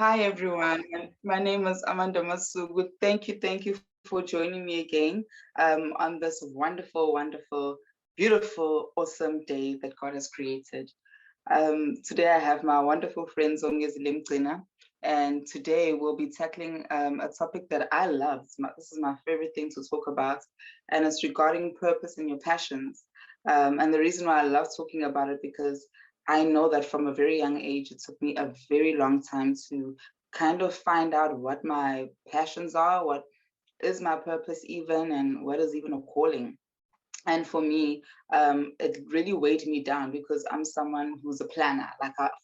Hi everyone. My name is Amanda Masugu. Thank you for joining me again on this wonderful, wonderful, beautiful, awesome day that God has created. Today I have my wonderful friend Zongezile Mgcina, and today we'll be tackling a topic that I love. This is my favorite thing to talk about, and it's regarding purpose and your passions. And the reason why I love talking about it because I know that from a very young age, it took me a very long time to kind of find out what my passions are, what is my purpose even, and what is even a calling. And for me, it really weighed me down because I'm someone who's a planner.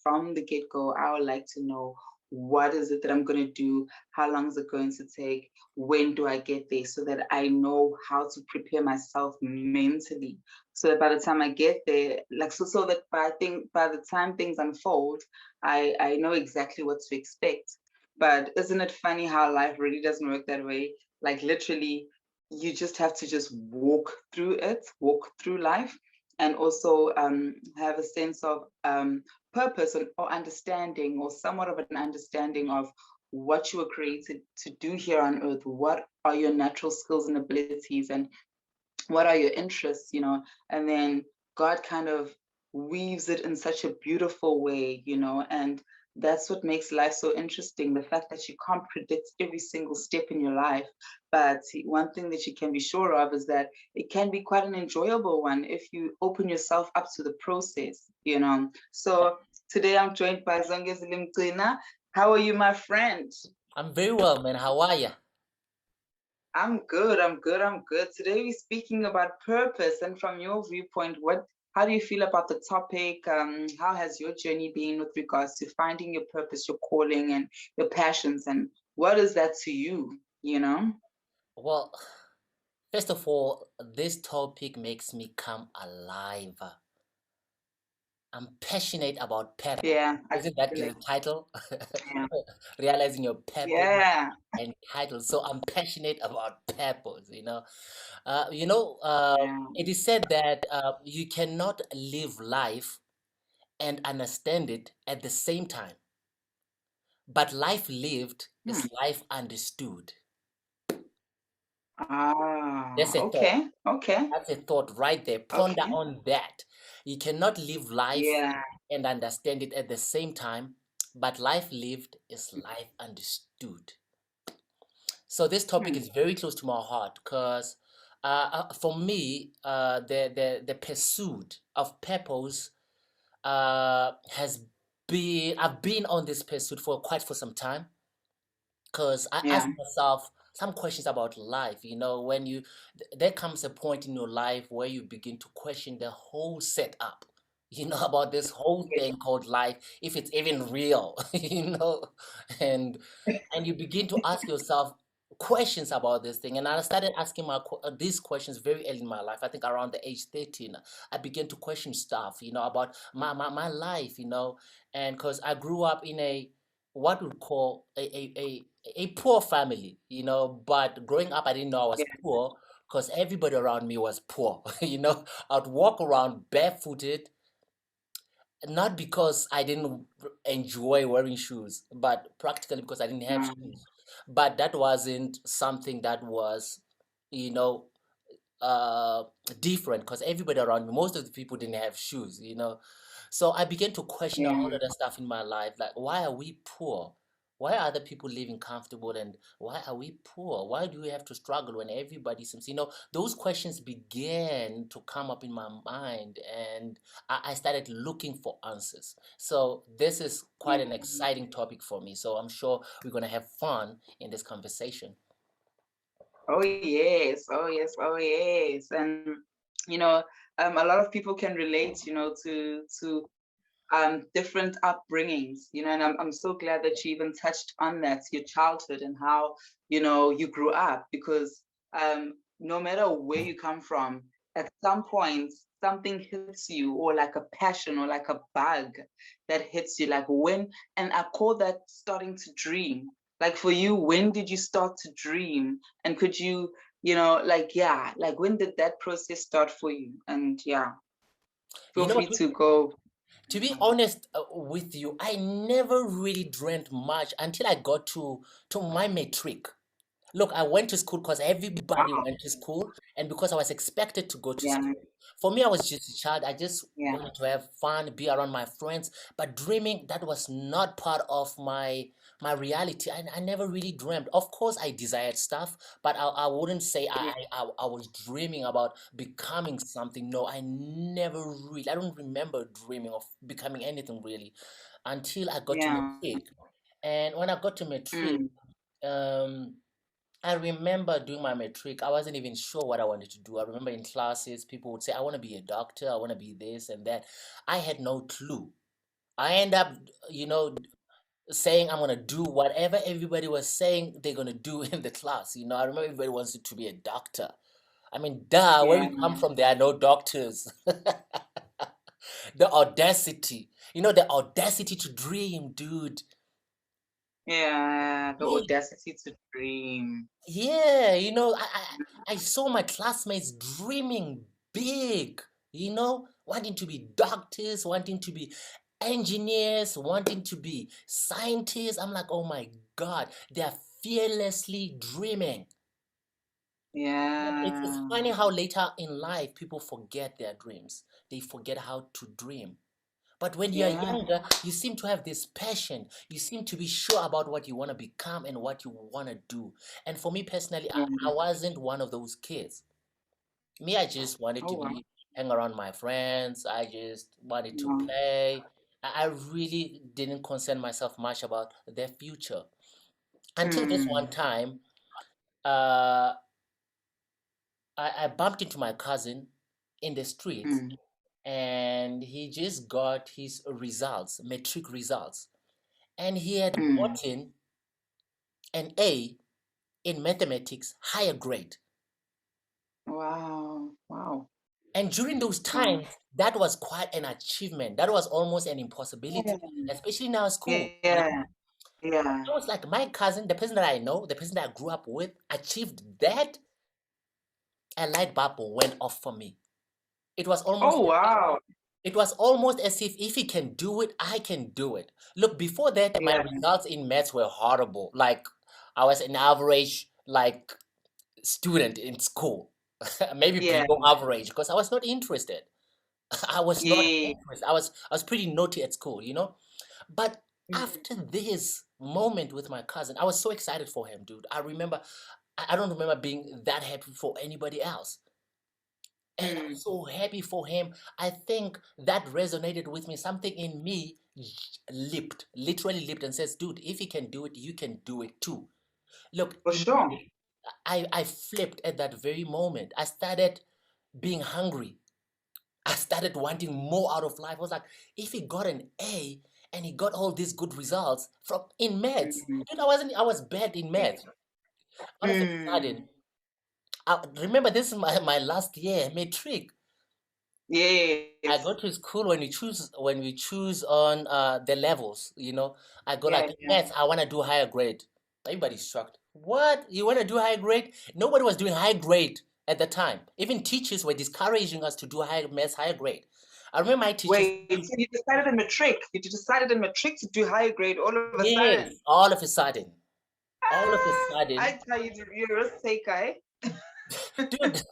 From the get go, I would like to know what is it that I'm going to do, how long is it going to take, when do I get there, so that I know how to prepare myself mentally, so that by the time I get there, so that by the time things unfold, I know exactly what to expect. But isn't it funny how life really doesn't work that way? Like literally you just have to just walk through it, walk through life, and also have a sense of purpose or understanding, or somewhat of an understanding of what you were created to do here on earth. What are your natural skills and abilities, and what are your interests, and then God kind of weaves it in such a beautiful way, and that's what makes life so interesting, the fact that you can't predict every single step in your life, but one thing that you can be sure of is that it can be quite an enjoyable one if you open yourself up to the process. So today I'm joined by Zongezile Mgcina. How are you, my friend? I'm very well, man. How are you? I'm good. Today we're speaking about purpose, and from your viewpoint, how do you feel about the topic? How has your journey been with regards to finding your purpose, your calling, and your passions, and what is that to you, you know? Well, first of all, this topic makes me come alive. I'm passionate about purpose. Yeah, I Isn't that feel the like, title? yeah. Realizing your purpose Yeah. and title. So I'm passionate about purpose. Yeah. It is said that you cannot live life and understand it at the same time. But life lived Hmm. is life understood. Ah, That's a thought. okay, okay, That's a thought right there. Ponder okay. on that. You cannot live life Yeah. and understand it at the same time, but life lived is life understood. So this topic Hmm. is very close to my heart because for me, the pursuit of purpose has been I've been on this pursuit for some time because I ask Yeah. myself some questions about life. When there comes a point in your life where you begin to question the whole setup, about this whole Yeah. thing called life, if it's even real, and and you begin to ask yourself questions about this thing. And I started asking these questions very early in my life. I think around the age 13, I began to question stuff, about my life, and because I grew up in a what we call a poor family, but growing up I didn't know I was Yeah. poor because everybody around me was poor. I'd walk around barefooted, not because I didn't enjoy wearing shoes, but practically because I didn't have Um, shoes. But that wasn't something that was, you know, uh, different because everybody around me, most of the people didn't have shoes. So I began to question a whole yeah. lot of stuff in my life, like why are we poor? Why are other people living comfortable and why are we poor? Why do we have to struggle when everybody seems, those questions began to come up in my mind and I started looking for answers. So this is quite an Yeah. exciting topic for me. So I'm sure we're going to have fun in this conversation. Oh yes, oh yes, oh yes. And you know, a lot of people can relate, to different upbringings, and I'm so glad that you even touched on that, your childhood and how, you grew up, because no matter where you come from, at some point something hits you, or like a passion or like a bug that hits you, like when, and I call that starting to dream. Like for you, when did you start to dream? And could you, yeah, like when did that process start for you? And yeah, You feel know, free to go. To be honest with you, I never really dreamt much until I got to my matric. Look, I went to school because everybody Wow. went to school, and because I was expected to go to Yeah. school. For me, I was just a child. I just Yeah. wanted to have fun, be around my friends. But dreaming, that was not part of my reality. I never really dreamt. Of course, I desired stuff, but I wouldn't say Yeah. I was dreaming about becoming something. No, I never really. I don't remember dreaming of becoming anything really until I got to Yeah. matric. And when I got to matric, Mm. um, I remember doing my matric. I wasn't even sure what I wanted to do. I remember in classes, people would say, I want to be a doctor, I want to be this and that. I had no clue. I end up, you know, saying I'm going to do whatever everybody was saying they're going to do in the class. I remember everybody wants to be a doctor. I mean, duh, where Yeah. we come from, there are no doctors. The audacity, the audacity to dream, dude. Yeah. The Yeah, audacity to dream. yeah, I saw my classmates dreaming big, wanting to be doctors, wanting to be engineers, wanting to be scientists. I'm like, oh my God, they are fearlessly dreaming. It's Yeah. funny how later in life people forget their dreams. They forget how to dream. But when you're Yeah. younger, you seem to have this passion. You seem to be sure about what you want to become and what you want to do. And for me personally, Yeah. I wasn't one of those kids. Me, I just wanted Oh to wow. be hang around my friends. I just wanted to Yeah. play. I really didn't concern myself much about their future. Until this one Mm. time, uh, I bumped into my cousin in the streets, Mm. and he just got his results, matric results. And he had Mm. gotten an A in mathematics, higher grade. Wow. Wow. And during those Wow. times, that was quite an achievement. That was almost an Yeah. impossibility, especially in our school. Yeah. Yeah. I was like, my cousin, the person that I know, the person that I grew up with, achieved that. A light bulb went off for me. It was almost Oh wow. it was almost as if he can do it, I can do it. Look, before that, my Yeah. results in maths were horrible. Like I was an average, like student in school, maybe Yeah. below average because I was not interested. I was not Yeah. interested. I was pretty naughty at school. But Mm. after this moment with my cousin, I was so excited for him, dude. I remember, I don't remember being that happy for anybody else. And I'm Mm. so happy for him. I think that resonated with me. Something in me leaped, literally leaped, and says, dude, if he can do it, you can do it too. Look, For sure. immediately, I flipped at that very moment. I started being hungry. I started wanting more out of life. I was like, if he got an A and he got all these good results from in maths, Mm. dude, I was bad in maths. All of a Mm. sudden, remember this is my last year, matric. I Yes. go to school when we choose on the levels. I go Yeah. like Yeah. maths, I want to do higher grade. Everybody's shocked. What? You want to do higher grade? Nobody was doing high grade at the time. Even teachers were discouraging us to do higher maths, higher grade. I remember my teachers. Wait, so you decided in matric. You decided in matric to do higher grade all of a Yes, sudden. all of a sudden, all of a Ah, sudden, I tell you, you're a risk taker, eh? dude,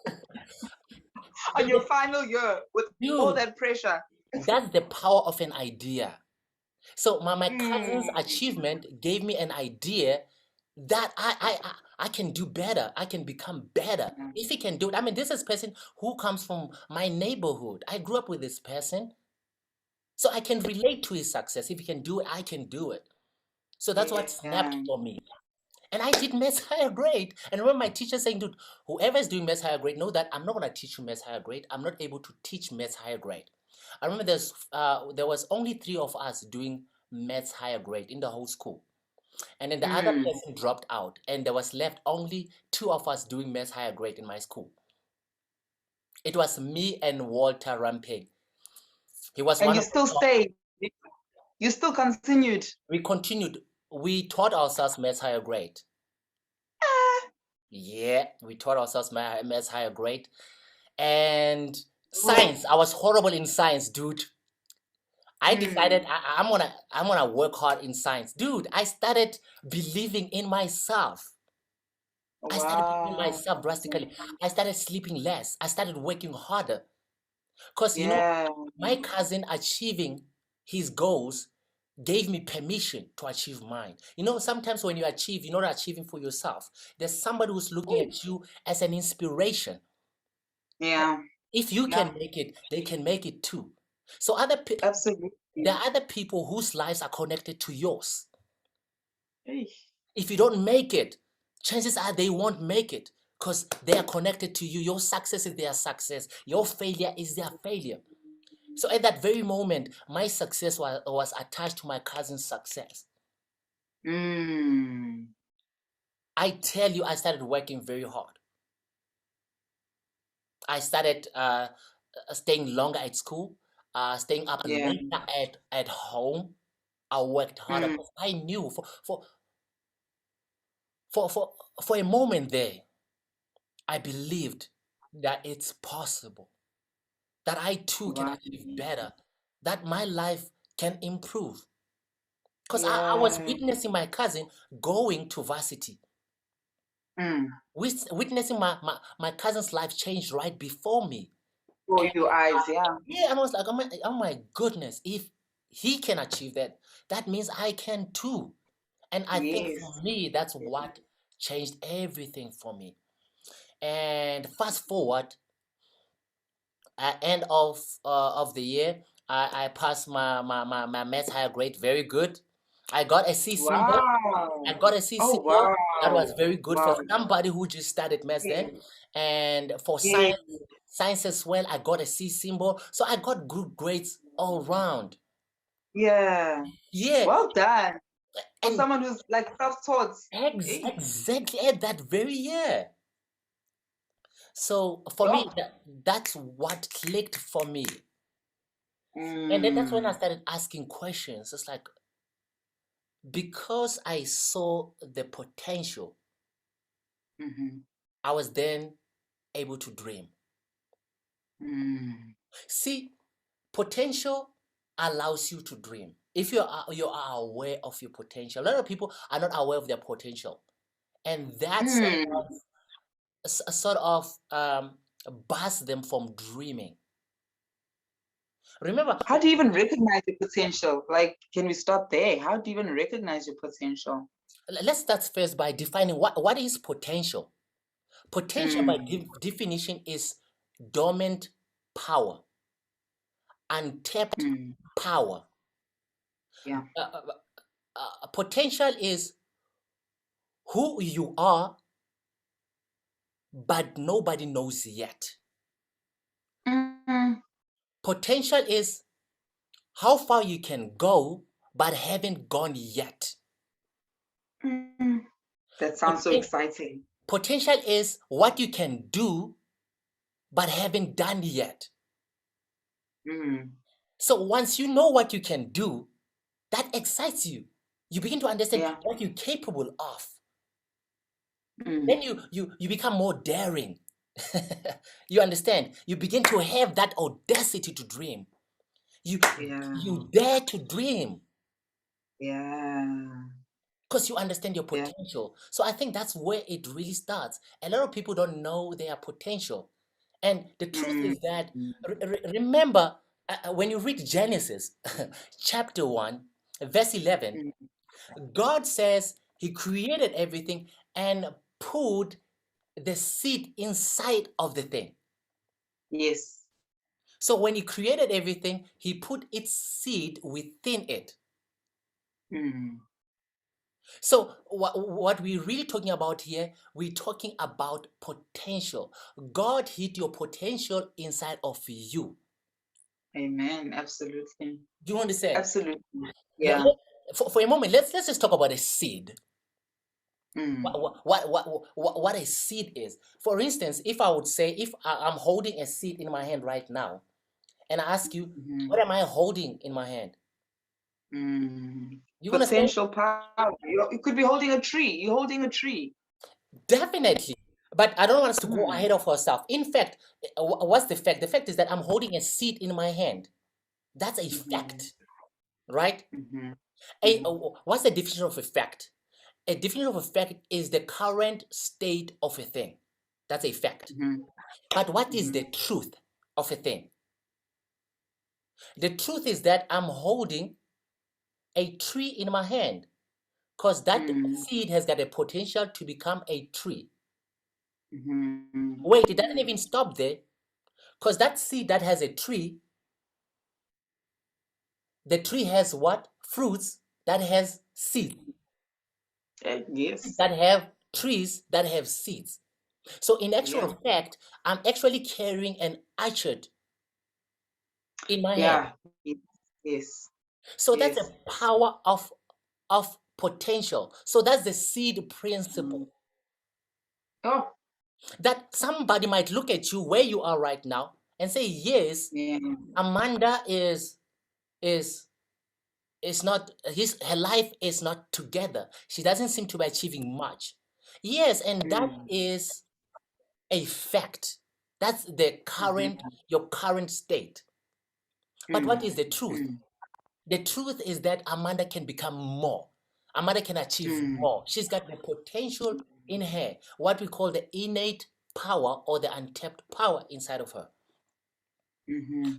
On your final year with all dude, that pressure. that's the power of an idea. So my cousin's Mm. achievement gave me an idea that I can do better. I can become better. Yeah. If he can do it. I mean, this is a person who comes from my neighborhood. I grew up with this person. So I can relate to his success. If he can do it, I can do it. So that's what snapped Yeah. for me. And I did maths higher grade. And I remember my teacher saying, dude, whoever is doing maths higher grade, know that I'm not going to teach you maths higher grade. I'm not able to teach maths higher grade. I remember there was only 3 of us doing maths higher grade in the whole school. And then the other Mm. person dropped out, and there was left only 2 of us doing maths higher grade in my school. It was me and Walter Ramping. He was And one you of the still top. stayed. You still continued. We continued. We taught ourselves maths higher grade. Ah. Yeah, we taught ourselves maths higher grade. And Oh. science, I was horrible in science, dude. I decided Mm. I'm gonna work hard in science. Dude, I started believing in myself. I started believing in Wow. myself drastically. I started sleeping less. I started working harder. Because, Yeah. my cousin achieving his goals gave me permission to achieve mine. Sometimes when you achieve, you're not achieving for yourself. There's somebody who's looking at you as an inspiration. Yeah. If you Yeah. can make it, they can make it too. So there Absolutely. are other people whose lives are connected to yours. Eesh. If you don't make it, chances are they won't make it because they are connected to you. Your success is their success. Your failure is their failure. So at that very moment, my success was attached to my cousin's success. Mm. I tell you, I started working very hard. I started staying longer at school, staying up Yeah. later at home. I worked harder Mm. because I knew for, for, for a moment there, I believed that it's possible, that I too can Wow. achieve better, that my life can improve. Because I was Yeah. witnessing my cousin going to varsity, Mm. witnessing my cousin's life change right before me. For And your eyes, yeah. yeah, and I was like, oh my goodness, if he can achieve that, that means I can too. And I think for Yes. me, that's what changed everything for me. And fast forward, at end of the year, I passed my math higher grade very good. I got a C symbol. I Wow. got a C Oh, symbol. That wow. was very good for Wow. somebody who just started maths then. Yes. And for Yes. science as well, I got a C symbol. So I got good grades all round. Yeah. Yeah, Well done. For and someone who's like self-taught. Hey. exactly at that very year. So for me, Oh. that's what clicked for me. And then that's when I Mm. started asking questions. It's like, because I saw the potential, Mm-hmm. I was then able to dream. Mm. See, potential allows you to dream. If you are aware of your potential, a lot of people are not aware of their potential, and that Mm. sort of bars them from dreaming. Remember, How do you even recognize your potential? Like, can we start there? How do you even recognize your potential? let's start first by defining what is potential. Potential, by Mm. definition, is dormant power, untapped Mm. power. Yeah. Uh, uh, Potential is who you are, but nobody knows yet. Mm. Potential is how far you can go, but haven't gone yet. Mm. That sounds so Poten- exciting. Potential is what you can do, but haven't done yet. Mm. So once you know what you can do, that excites you. You begin to understand Yeah. what you're capable of. Mm. Then you become more daring. You understand? You begin to have that audacity to dream. You Yeah. you dare to dream Yeah. because you understand your Yeah. potential. So I think that's where it really starts. A lot of people don't know their potential. And the truth Mm. is that, remember, when you read Genesis chapter 1, verse 11, Mm. God says he created everything and put the seed inside of the thing. Yes. So when he created everything, he put its seed within it. Mm. So what we're really talking about here, we're talking about potential. God hid your potential inside of you. Amen. Absolutely. Do you understand? Absolutely. Let- Yeah. let- for a moment, let's just talk about a seed. Mm. What a seed is. For instance, if I would say, if I'm holding a seed in my hand right now, and I ask you, Mm-hmm. what am I holding in my hand? Mm. You're gonna say, Potential power. You could be holding a tree. You're holding a tree. definitely. But I don't want us to go Mm. ahead of ourselves. In fact, what's the fact? The fact is that I'm holding a seed in my hand. That's a Mm-hmm. fact. right? What's the definition of a fact? A definition of a fact is the current state of a thing. That's a fact. But what is the truth of a thing? The truth is that I'm holding a tree in my hand because that seed has got a potential to become a tree. Wait, it doesn't even stop there because that seed that has a tree, the tree has what? Fruits that has seeds. Yes. That have trees that have seeds. So in actual fact, I'm actually carrying an orchard in my hand. Yeah. Yes. So that's Yes. the power of potential. So that's the seed principle. Oh. That somebody might look at you where you are right now and say, yes, Yeah. Amanda is not her life is not together. She doesn't seem to be achieving much. Yes, and that is a fact. That's the your current state. But what is the truth? The truth is that Amanda can become more. Amanda can achieve more. She's got the potential in her, what we call the innate power or the untapped power inside of her.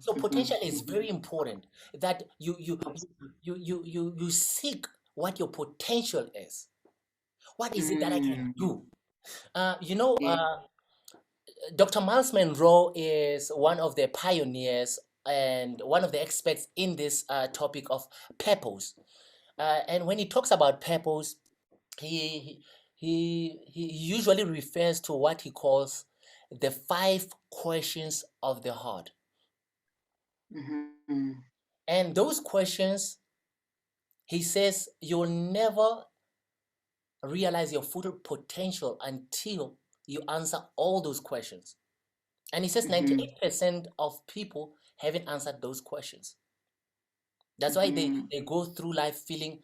So potential is very important that you seek what your potential is. What is it that I can do? You know, Dr. Miles Monroe is one of the pioneers and one of the experts in this topic of purpose. And when he talks about purpose, he, he usually refers to what he calls the 5 questions of the heart. And those questions, he says, you'll never realize your full potential until you answer all those questions. And he says 98% of people haven't answered those questions. That's why they go through life feeling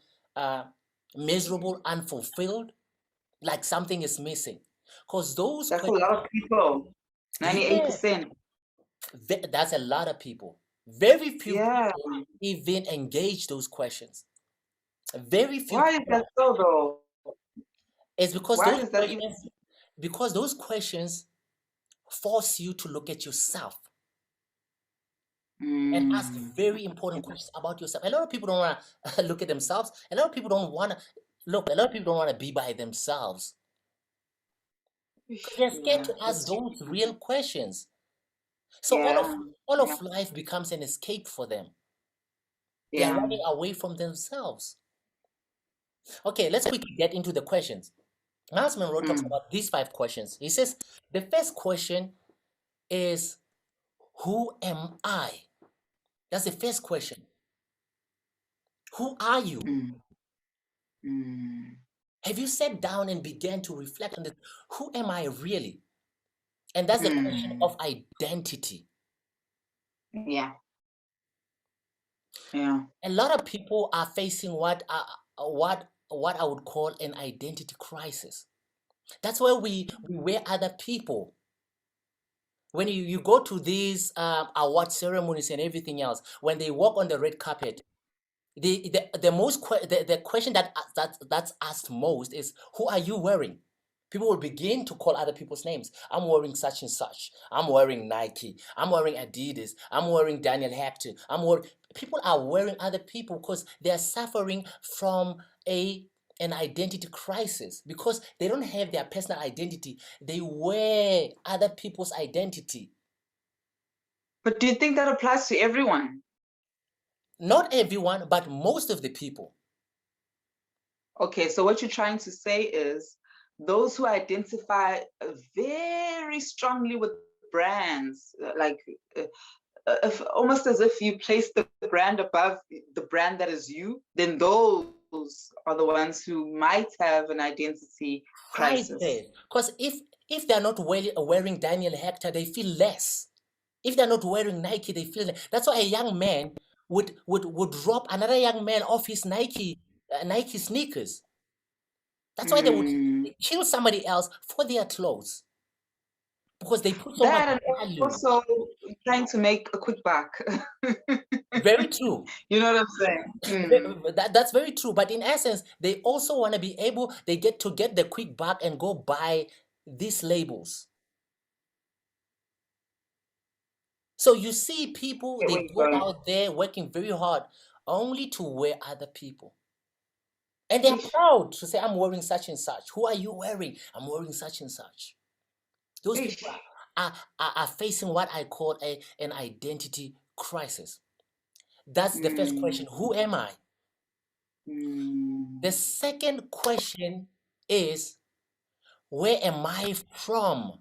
miserable, unfulfilled, like something is missing. Because those That's a questions, lot of people. yeah, 98%. that's a lot of people. Very few Yeah. people even engage those questions. Very few Why is people. that so though? It's Why does that even because those questions force you to look at yourself and ask very important questions about yourself. A lot of people don't want to look at themselves. A lot of people don't want to look. A lot of people don't want to be by themselves because they're scared yeah, to ask that's those real questions. So yeah. all Yeah. of life becomes an escape for them. They are Yeah. running away from themselves. Okay, let's quickly get into the questions. Miles Monroe talks about these 5 questions. He says the first question is, who am I? That's the first question. Who are you? Have you sat down and began to reflect on this? Who am I really? And that's the question of identity. Yeah. Yeah. A lot of people are facing what I would call an identity crisis. That's where we wear other people. When you go to these award ceremonies and everything else, when they walk on the red carpet, the question that's asked most is, who are you wearing? People will begin to call other people's names. I'm wearing such and such. I'm wearing Nike. I'm wearing Adidas. I'm wearing Daniel Hector. People are wearing other people because they are suffering from an identity crisis because they don't have their personal identity. They wear other people's identity. But do you think that applies to everyone? Not everyone, but most of the people. Okay, so what you're trying to say is those who identify very strongly with brands, if, almost as if you place the brand above the brand that is you, then those are the ones who might have an identity crisis. Because if they're not wearing Daniel Hector, they feel less. If they're not wearing Nike, they feel less. That's why a young man would rob another young man off his Nike sneakers. That's why they would kill somebody else for their clothes. because they put so much That and value. also trying to make a quick buck. Very true. You know what I'm saying? That's very true. But in essence, they also want to be able, they get to get the quick buck and go buy these labels. So you see people, Get they where you're go going. out there working very hard only to wear other people. And they're Eesh, proud to say, I'm wearing such and such. Who are you wearing? I'm wearing such and such. Those people eesh. are facing what I call an identity crisis. That's the first Mm, question. Who am I? mm, The second question is, where am I from?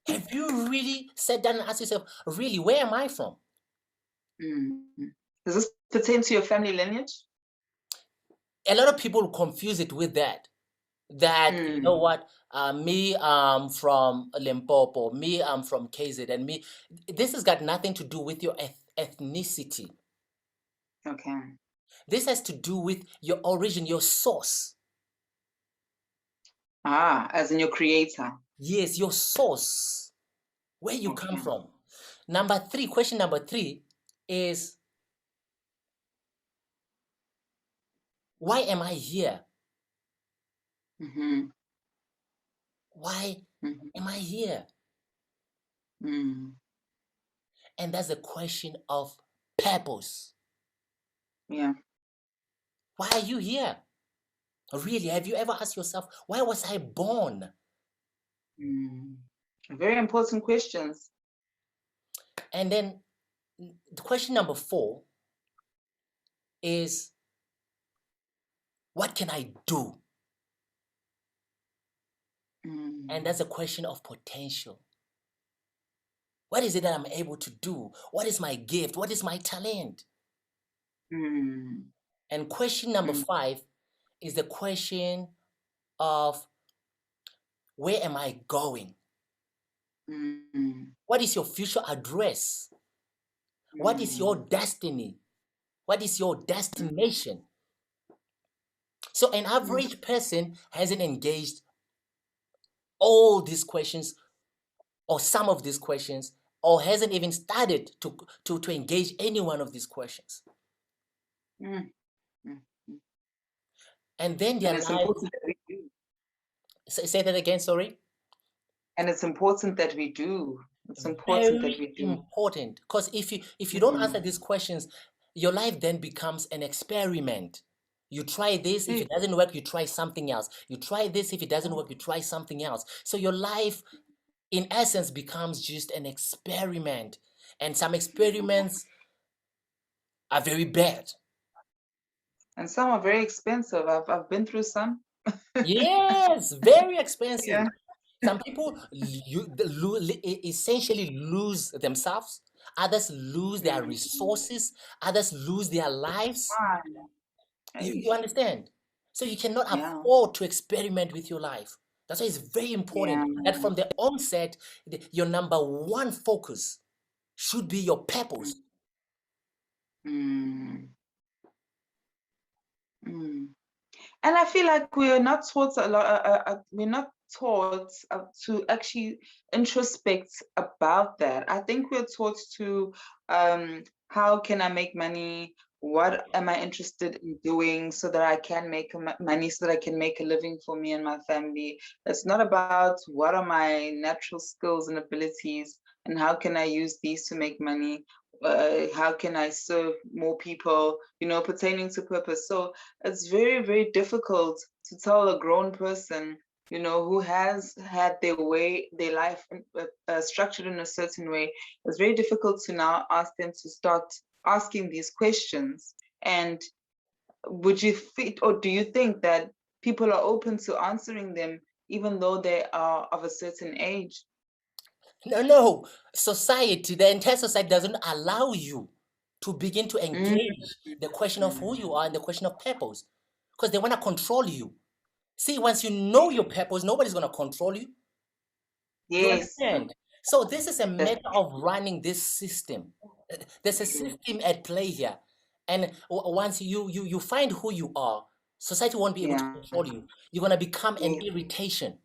Have you really sat down and asked yourself, really, where am I from? mm. Does this pertain to your family lineage? A lot of people confuse it with that. That, you know Mm, what, me, from Limpopo, me, I'm from KZ, and me, this has got nothing to do with your ethnicity. okay. This has to do with your origin, your source. Ah, as in your creator. Yes, your source, where you come Okay. from. Question number three is, why am I here? Mm-hmm. Why Mm-hmm. am I here? Mm. And that's a question of purpose. Yeah. Why are you here? Really, have you ever asked yourself, why was I born? Mm. Very important questions. And then the question number four is, what can I do? And Mm. that's a question of potential. What is it that I'm able to do? What is my gift? What is my talent? Mm. And question number Mm. five is the question of, where am I going? Mm. What is your future address? What is your Mm. destiny? What is your destination? So an Mm. average person hasn't engaged all these questions or some of these questions, or hasn't even started to engage any one of these questions. Mm. Mm. Mm. And then And their it's life, important that we do. say that again, sorry. And it's important that we do. It's important that Very we do. important. Because if you don't answer Mm. these questions, your life then becomes an experiment. You try this, if Eh, it doesn't work, you try something else. You try this, if it doesn't work, you try something else. So your life, in essence, becomes just an experiment. And some experiments are very bad. And some are very expensive. I've been through some. Yes, very expensive. Yeah. Some people essentially lose themselves. Others lose their Mm. resources. Others lose their lives. Ah, You eish. understand? So you cannot Yeah. afford to experiment with your life. That's why it's very Yeah. important that from the onset, your number one focus should be your Mm. purpose. Mm. Mm. And I feel like we're not taught a lot. We're not taught to actually introspect about that. I think we're taught to, how can I make money? What am I interested in doing so that I can make money, so that I can make a living for me and my family? It's not about what are my natural skills and abilities and how can I use these to make money. How can I serve more people? Pertaining to purpose. So it's very, very difficult to tell a grown person, who has had their life structured in a certain way. It's very difficult to now ask them to start asking these questions. And would you fit, or do you think that people are open to answering them, even though they are of a certain age? No, no. Society, the entire society doesn't allow you to begin to Mm, engage the question of who you are and the question of purpose because they want to control you. See, once you know your purpose, nobody's going to control you. You yes, understand? So this is a that's matter of running this system. There's a true. system at play here. And once you find who you are, society won't be able to Yeah. control you. You're going to become an Yes. irritation.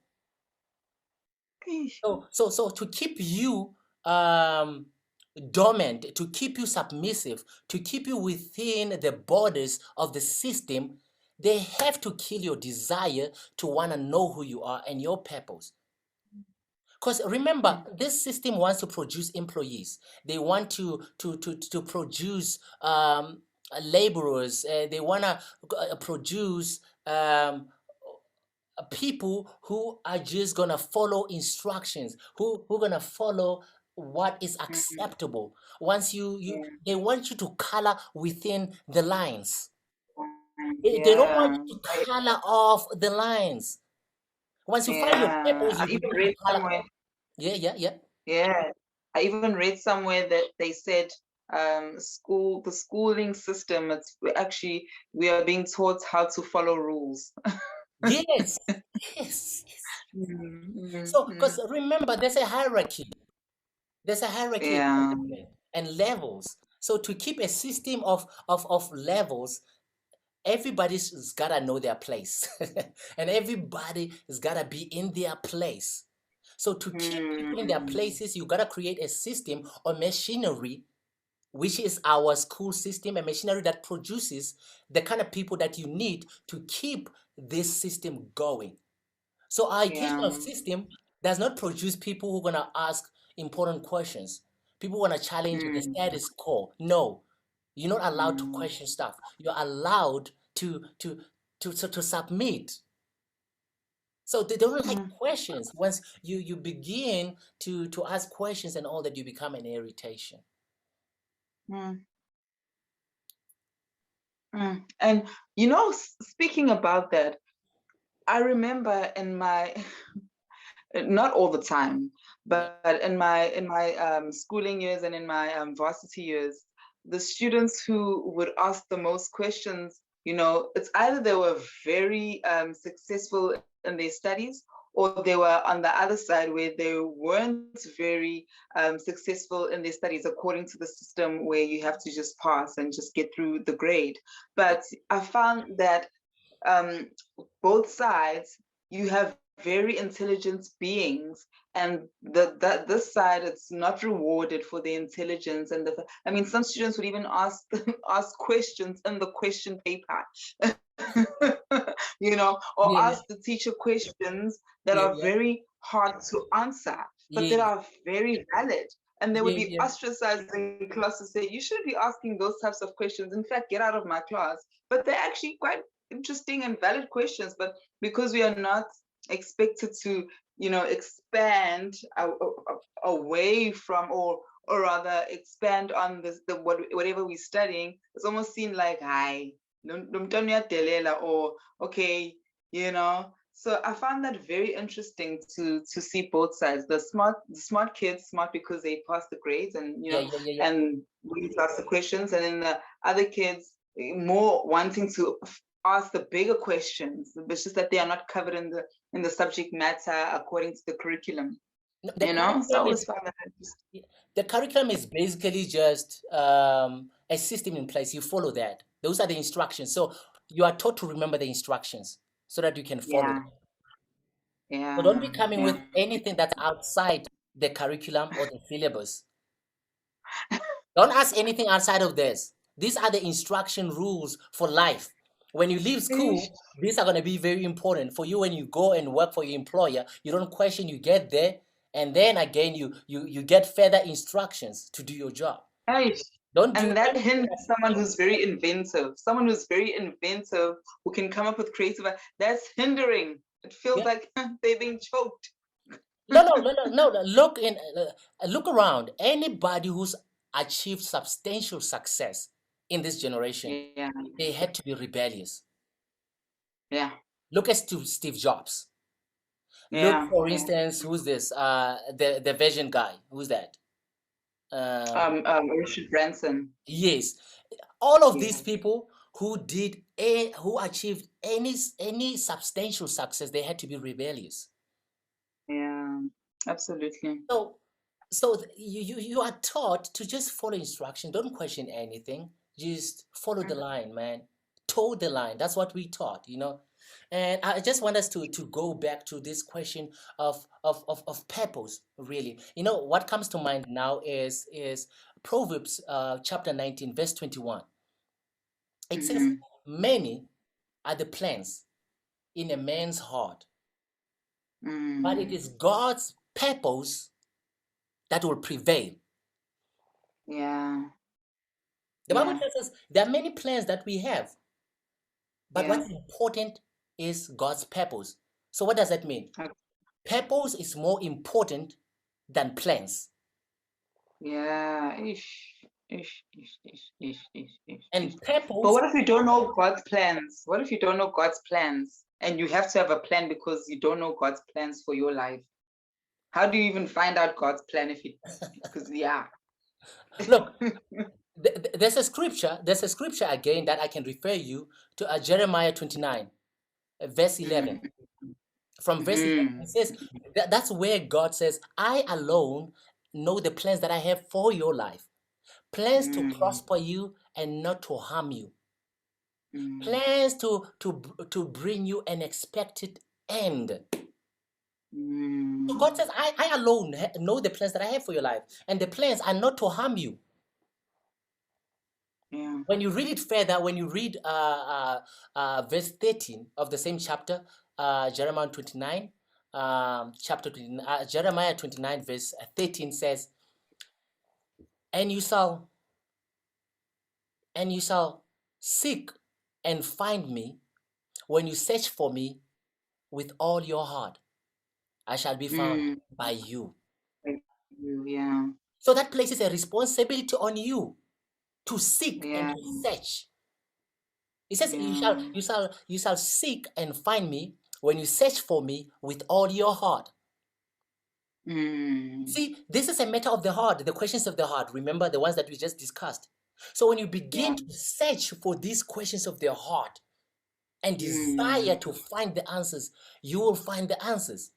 So to keep you um dormant, to keep you submissive, to keep you within the borders of the system, they have to kill your desire to want to know who you are and your purpose. Because remember, this system wants to produce employees. They want to produce laborers. They want to produce people who are just gonna follow instructions, who gonna follow what is acceptable. Once you Yeah. they want you to color within the lines. They don't want Yeah. you to color off the lines. Once you find your Yeah. purpose, I you even begin to read color. somewhere. Yeah, yeah, yeah. Yeah. I even read somewhere that they said the schooling system, it's actually we are being taught how to follow rules. Yes, yes, yes. Mm, mm, So, mm. because remember, there's a hierarchy. There's a hierarchy in Yeah. management and levels. So to keep a system of levels, everybody's gotta know their place. And everybody has gotta be in their place. So to keep people in their Mm, places, you gotta create a system or machinery, which is our school system, a machinery that produces the kind of people that you need to keep this system going. So our yeah. educational system does not produce people who are gonna ask important questions. People want to challenge the Mm, status quo. No, you're not allowed to mm, question stuff. You're allowed to submit. So they don't like mm, questions. Once you begin to ask questions and all that, you become an irritation. mm, And speaking about that, I remember in my not all the time, Yeah. but in my schooling years and in my varsity years, the students who would ask the most questions, it's either they were very successful in their studies, or they were on the other side where they weren't very successful in their studies according to the system where you have to just pass and just get through the grade. But I found that um, both sides, you have very intelligent beings, and that this side, it's not rewarded for the intelligence and I mean, some students would even ask ask questions in the question paper, or Yeah, yeah, ask the teacher questions that yeah, are yeah, very hard to answer, but that yeah, are very valid. And they would yeah, be yeah, ostracized in class to say, you shouldn't be asking those types of questions. In fact, get out of my class. But they're actually quite interesting and valid questions. But because we are not expected to, expand away from, or rather expand on whatever we're studying, it's almost seen like, hi, or okay, So I found that very interesting to see both sides. The smart kids smart because they pass the grades, and yeah, yeah, yeah, yeah. and we ask the questions, and then the other kids more wanting to ask the bigger questions. It's just that they are not covered in the subject matter according to the curriculum. No, So I always found that interesting. the curriculum is basically just a system in place. You follow that. Those are the instructions. So you are taught to remember the instructions so that you can follow Yeah, them. So don't yeah, be coming yeah. with anything that's outside the curriculum or the syllabus. Don't ask anything outside of this. These are the instruction rules for life. When you leave Eesh. school, these are going to be very important for you when you go and work for your employer. You don't question, you get there, and then again you get further instructions to do your job. Eesh. Don't do And that anything. hinders someone who's very inventive, someone who's very inventive, who can come up with creative. That's hindering. It feels Yeah. like they're being choked. No, no, no, no, no, no. Look around. Anybody who's achieved substantial success in this generation, Yeah, they had to be rebellious. yeah, Look at Steve Jobs. Look, yeah, for yeah. instance, who's this? The Vision guy. Who's that? Richard Branson. Yes, all of these Yes. people who achieved any substantial success, they had to be rebellious. Yeah, absolutely. So, you are taught to just follow instruction. Don't question anything. Just follow the line, man. Toe the line. That's what we taught. And I just want us to go back to this question of purpose, really. You know, what comes to mind now is Proverbs chapter 19, verse 21. It says, Mm-hmm. many are the plans in a man's heart, but it Mm. is God's purpose that will prevail. Yeah. The Bible Yeah. tells us there are many plans that we have, but Yeah. what's important is God's purpose. So what does that mean? Okay. Purpose is more important than plans. Yeah. Ish. Ish. Ish. Ish. Ish. Ish. Ish. Ish. And But purpose, what if you don't know God's plans? What if you don't know God's plans? And you have to have a plan because you don't know God's plans for your life. How do you even find out God's plan if you, because yeah. look, there's a scripture again that I can refer you to Jeremiah 29, verse 11. Mm. From verse 11, Mm. it says, that's where God says, I alone know the plans that I have for your life. Plans to Mm. prosper you and not to harm you. Mm. Plans to bring you an expected end. So Mm. God says, I alone know the plans that I have for your life. And the plans are not to harm you. Yeah. When you read it further, when you read verse 13 of the same chapter, Jeremiah 29, chapter 29, Jeremiah 29, verse 13 says, and you shall seek and find me when you search for me with all your heart. I shall be found Mm. by you. Thank you. Yeah. So that places a responsibility on you to seek and Yeah. to search. It says, Yeah. you shall seek and find me when you search for me with all your heart. Mm. See, this is a matter of the heart, the questions of the heart. Remember the ones that we just discussed. So when you begin Yeah. to search for these questions of the heart and desire Mm. to find the answers, you will find the answers.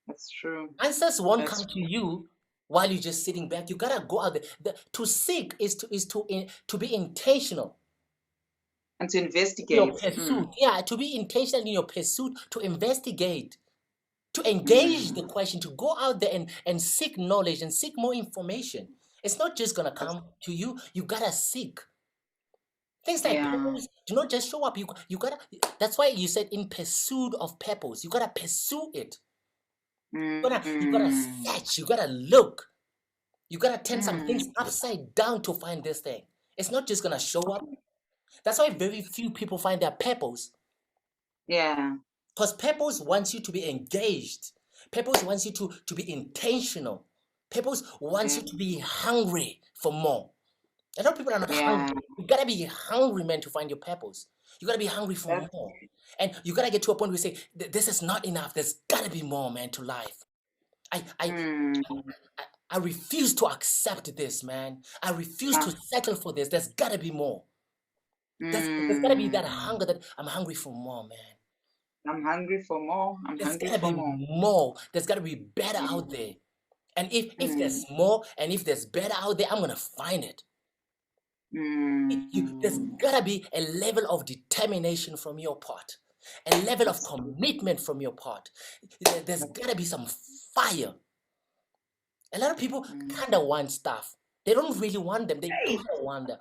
That's true. Answers won't That's come to you while you're just sitting back. You gotta go out there. To seek is to be intentional. and to Your investigate. Mm. pursuit, yeah, to be intentional in your pursuit, to investigate, to engage the Mm. question, to go out there and seek knowledge and seek more information. It's not just gonna That's, come to you. You gotta seek. Things like yeah. purpose do not just show up. You gotta. That's why you said in pursuit of purpose. You gotta pursue it. You gotta Mm. search. You gotta look. You gotta turn some things Mm. upside down to find this thing. It's not just gonna show up. That's why very few people find their purpose. Yeah. Because purpose wants you to be engaged. Purpose wants you to be intentional. Purpose wants Yeah. you to be hungry for more. A lot of people are not Yeah. hungry. You gotta be hungry, man, to find your purpose. You gotta be hungry for That's, more. And you gotta get to a point where you say, this is not enough. There's gotta be more, man, to life. I I mm. I refuse to accept this, man. I refuse to Ah. settle for this. There's gotta be more. There's gotta be that Mm. hunger that I'm hungry for more, man. I'm hungry for more. I'm There's hungry gotta for be more. more. There's gotta be better Mm. out there. And if Mm. there's more and if there's better out there, I'm gonna find it. There's Mm. gotta be a level of determination from your part, a level of That's true. commitment from your part. There's That's, gotta be some fire. A lot of people mm. kind of want stuff. They don't really want them. They Hey, kind of want them.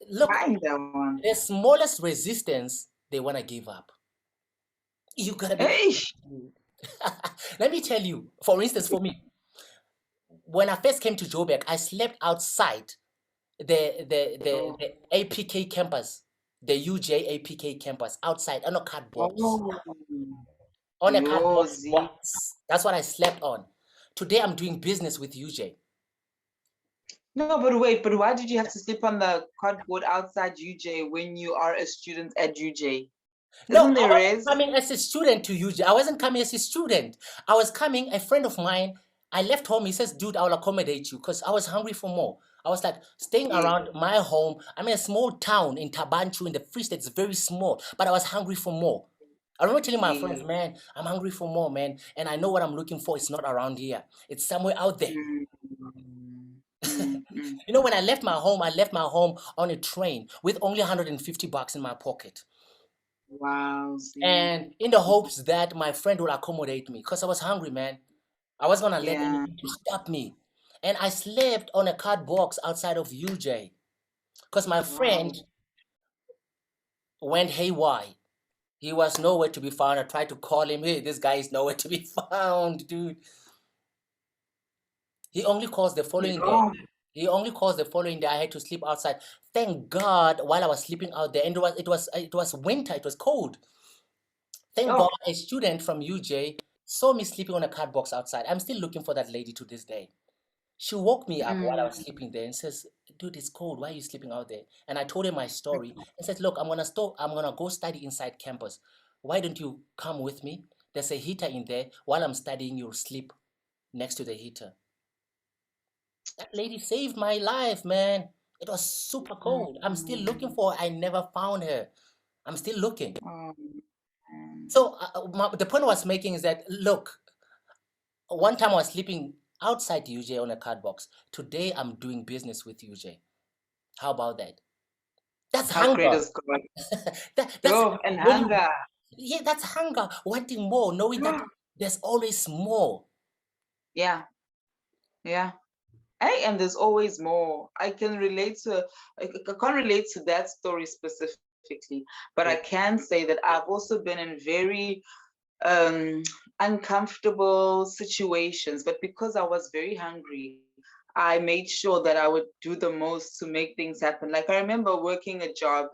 Look, find that one. the smallest resistance, they want to give up. You gotta be. Hey. Let me tell you, for instance, for me, when I first came to Joburg, I slept outside Oh. the APK campus, the UJ APK campus, outside on a cardboard, Oh. on a Yo, cardboard Z. box. That's what I slept on. Today I'm doing business with UJ. No, but wait, but why did you have to sleep on the cardboard outside UJ when you are a student at UJ? No, Isn't I there wasn't res? coming as a student to UJ. I wasn't coming as a student. I was coming, a friend of mine, I left home. He says, dude, I'll accommodate you because I was hungry for more. I was like staying Yeah. around my home. I'm in a small town in Tabanchu in the Free State. It's very small, but I was hungry for more. I remember telling my friends, Yeah. man, I'm hungry for more, man. And I know what I'm looking for. It's not around here. It's somewhere out there. Mm. Mm. Mm. You know, when I left my home on a train with only 150 bucks in my pocket. Wow. See. And in the hopes that my friend will accommodate me, because I was hungry, man. I wasn't gonna let Yeah. anything to stop me. And I slept on a card box outside of UJ because my Wow. friend went haywire. He was nowhere to be found. I tried to call him. Hey, this guy is nowhere to be found, dude. He only calls the following day. Oh. He only calls the following day. I had to sleep outside. Thank God, while I was sleeping out there, and it was winter. It was cold. Thank God, Oh. a student from UJ saw me sleeping on a card box outside. I'm still looking for that lady to this day. She woke me up while I was Mm. sleeping there and says, "Dude, it's cold. Why are you sleeping out there?" And I told her my story and said, "Look, I'm gonna go study inside campus. Why don't you come with me? There's a heater in there. While I'm studying, you'll sleep next to the heater." That lady saved my life, man. It was super cold. I'm still looking Mm. for her. I never found her. I'm still looking. Oh. So the point I was making is that, look, one time I was sleeping outside UJ on a card box. Today I'm doing business with UJ. How about that? That's How great hunger. is God? That's Oh, and when you, hunger. yeah, that's hunger, wanting more, knowing that there's always more. Yeah. Yeah. And there's always more. I can relate to, I can't relate to that story specifically, but I Yeah. can say that I've also been in very um, uncomfortable situations, but because I was very hungry, I made sure that I would do the most to make things happen. Like I remember working a job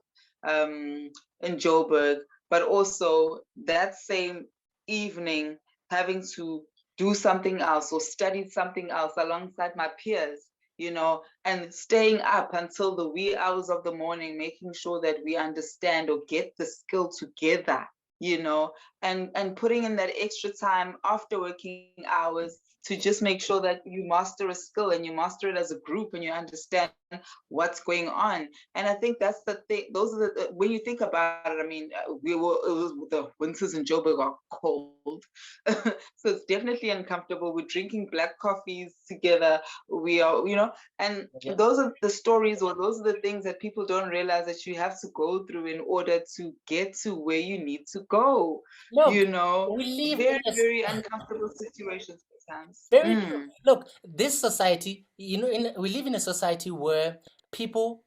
um, in Joburg, but also that same evening having to do something else or study something else alongside my peers, and staying up until the wee hours of the morning, making sure that we understand or get the skill together, and putting in that extra time after working hours to just make sure that you master a skill and you master it as a group and you understand what's going on. And I think that's the thing. Those are when you think about it, I mean, it was the winters in Joburg are cold. So it's definitely uncomfortable. We're drinking black coffees together. We are, and Yeah. those are the stories, or those are the things that people don't realize that you have to go through in order to get to where you need to go. Look, we live in Very, a very uncomfortable situations sometimes. very true. Look, this society, we live in a society where people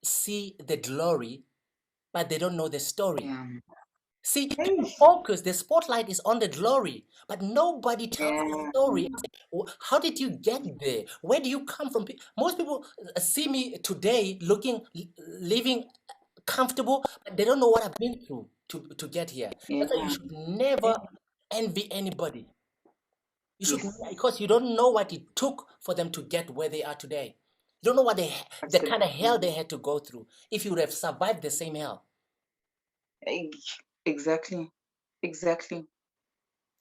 see the glory, but they don't know the story. Yeah. See, Hey. people focus, the spotlight is on the glory, but nobody tells the Yeah. story. How did you get there? Where do you come from? Most people see me today living comfortable, but they don't know what I've been through to get here. Yeah. That's why you should never envy anybody. You should, Yes. because you don't know what it took for them to get where they are today. You don't know what the kind of hell they had to go through. If you would have survived the same hell. Eh, Exactly. Exactly.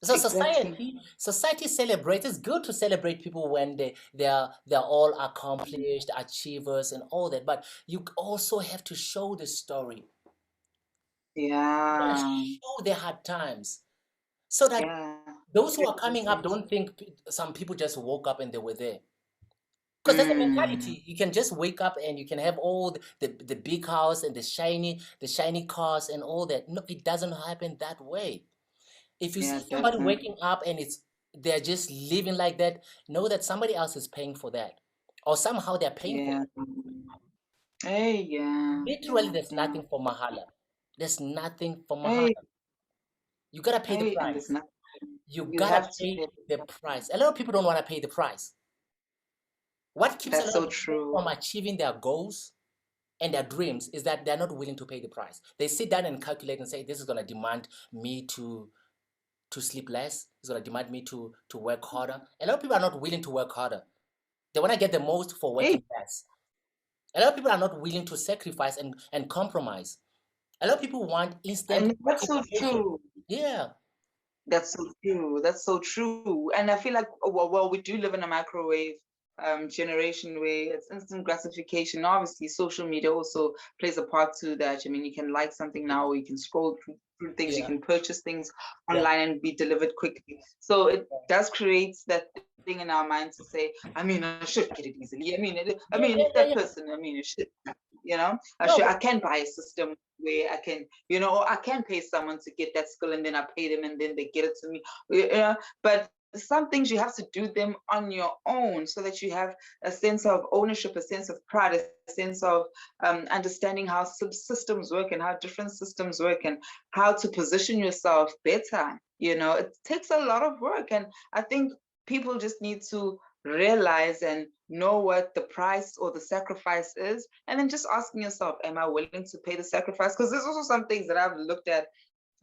So Exactly. society celebrates. It's good to celebrate people when they're all accomplished, achievers, and all that. But you also have to show the story. You gotta Yeah. show the hard times, so that Yeah. those who are coming up 100%. don't think some people just woke up and they were there. Because that's the Mm. mentality. You can just wake up and you can have all the big house and the shiny cars and all that. No, it doesn't happen that way. If you Yeah, see it somebody doesn't. waking up and they're just living like that, know that somebody else is paying for that. Or somehow they're paying for Yeah. it. Hey, yeah. Literally, Yeah. there's Yeah. nothing for Mahala. There's nothing for Mahala. Hey, You gotta pay the and there's price. nothing. You You gotta have to pay pay. the price. A lot of people don't want to pay the price. What keeps a That's lot so of people true. from achieving their goals and their dreams is that they're not willing to pay the price. They sit down and calculate and say, this is gonna demand me to sleep less. It's gonna demand me to work harder. A lot of people are not willing to work harder. They want to get the most for Hey, working less. A lot of people are not willing to sacrifice and compromise. A lot of people want instant and that's so gratification. true. Yeah, That's so true. That's so true. And I feel like, well, we do live in a microwave generation where it's instant gratification. Obviously, social media also plays a part to that. I mean, you can like something now, or you can scroll through things, you yeah, can purchase things yeah, online and be delivered quickly. So it does create that thing in our mind to say, I mean, I should get it easily. I mean, yeah, yeah, if yeah, that yeah. person, I mean, it should. No, I can buy a system where I can, or I can pay someone to get that skill and then I pay them and then they get it to me. But some things you have to do them on your own so that you have a sense of ownership, a sense of pride, a sense of understanding how systems work and how different systems work and how to position yourself better. It takes a lot of work. And I think people just need to realize and know what the price or the sacrifice is, and then just asking yourself, am I willing to pay the sacrifice? Because there's also some things that I've looked at,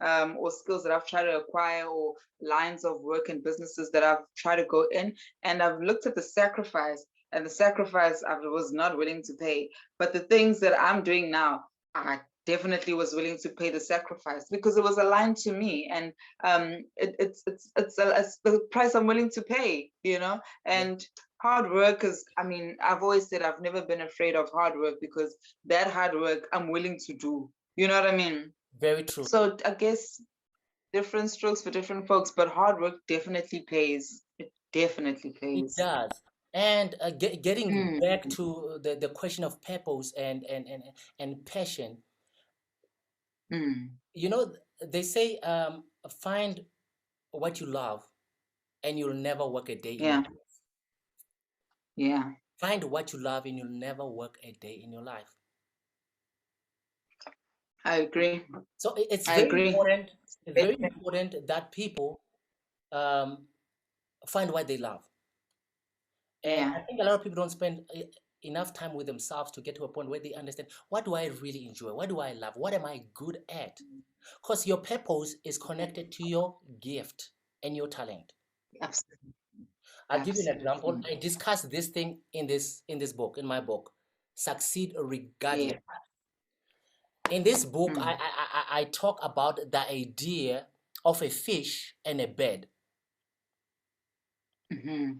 or skills that I've tried to acquire, or lines of work and businesses that I've tried to go in, and I've looked at the sacrifice, and the sacrifice I was not willing to pay. But the things that I'm doing now, I definitely was willing to pay the sacrifice because it was aligned to me, and it's the price I'm willing to pay, yeah, and hard work is, I've always said I've never been afraid of hard work because that hard work I'm willing to do. You know what I mean? very true. So I guess different strokes for different folks, but hard work definitely pays. It definitely It pays. does. And getting Mm, back to the question of purpose and passion, mm, you know, they say find what you love and you'll never work a day in your yeah, life. yeah, Find what you love and you'll never work a day in your life. I agree. So it's I very agree. important. It's very important that people um, find what they love. And Yeah, I think a lot of people don't spend enough time with themselves to get to a point where they understand, what do I really enjoy? What do I love? What am I good at? Because your purpose is connected to your gift and your talent. absolutely, I'll give you an example. absolutely. I discussed this thing in this book, in my book, Succeed Yeah. Regardless. In this book, I, Mm, I, I I talk about the idea of a fish and a bird. mm-hmm.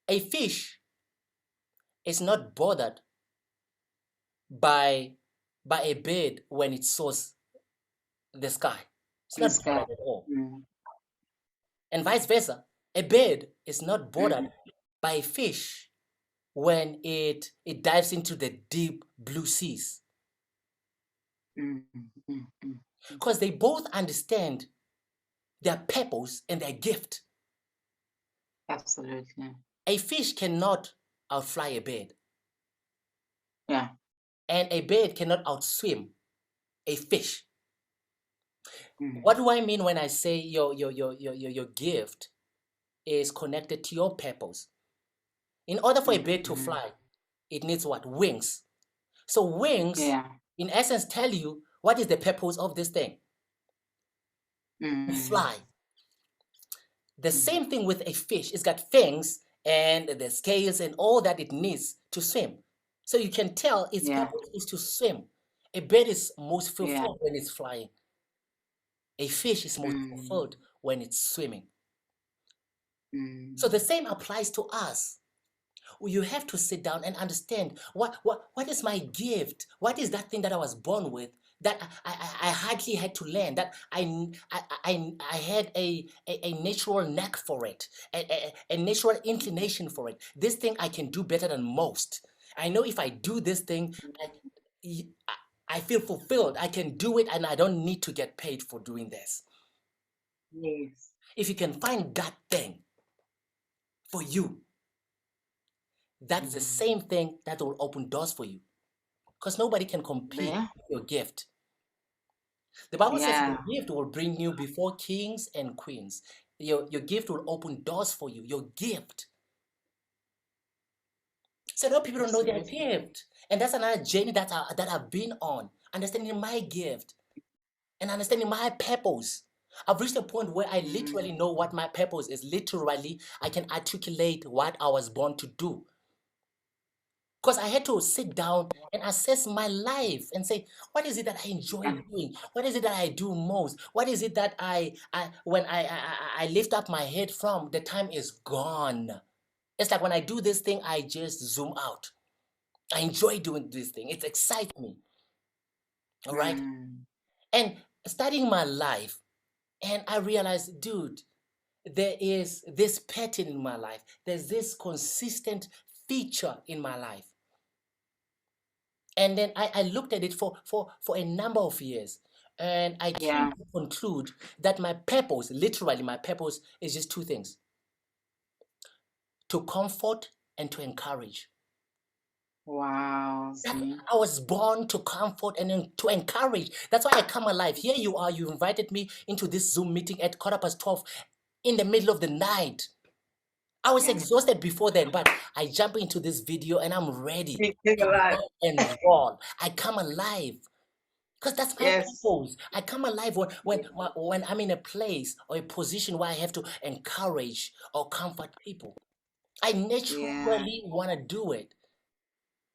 A fish is not bothered by by a bird when it soars the sky. It's not This guy. bothered at all. Mm, And vice versa. A bird is not bothered mm, by a fish when it dives into the deep blue seas. mm, mm, mm. Because they both understand their purpose and their gift. Absolutely. A fish cannot outfly a bird, Yeah. and a bird cannot outswim a fish. Mm, What do I mean when I say your gift is connected to your purpose? In order for a mm, bird to mm. fly, it needs what? Wings. So wings, Yeah. in essence, tell you what is the purpose of this thing. To Mm, fly. The mm. same thing with a fish. It's got fins and the scales and all that it needs to swim. So you can tell its Yeah. purpose is to swim. A bird is most Yeah. fulfilled when it's flying. A fish is most Mm, fulfilled when it's swimming. So mm. the same applies to us. You have to sit down and understand what is my gift? What is that thing that I was born with that I hardly had to learn, that I had a natural knack for it, a natural inclination for it. This thing I can do better than most. I know if I do this thing, I feel fulfilled. I can do it and I don't need to get paid for doing this. Yes. If you can find that thing for you, that's the Mm. same thing that will open doors for you. Because nobody can compete Yeah. with your gift. The Bible says your Yeah. gift will bring you before kings and queens. Your gift will open doors for you. Your gift. So a lot of people don't know their Absolutely. gift. And that's another journey that I've been on. Understanding my gift and understanding my purpose. I've reached a point where I literally Mm. know what my purpose is. Literally, I can articulate what I was born to do. Because I had to sit down and assess my life and say, what is it that I enjoy Yeah. doing? What is it that I do most? What is it that when I lift up my head from, the time is gone. It's like when I do this thing, I just zoom out. I enjoy doing this thing. It excites me. All right. Mm. And studying my life, and I realized, dude, there is this pattern in my life. There's this consistent feature in my life. And then I looked at it for a number of years. And I came Yeah. to conclude that my purpose, literally my purpose, is just two things: to comfort and to encourage. Wow. That See? I was born to comfort and then to encourage. That's why I come alive. Here you are. You invited me into this Zoom meeting at 12:15 in the middle of the night. I was Yeah. exhausted before then, but I jump into this video and I'm ready You came to alive. rock and roll. I come alive because that's my Yes. purpose. I come alive when I'm in a place or a position where I have to encourage or comfort people. I Yeah. naturally want to do it.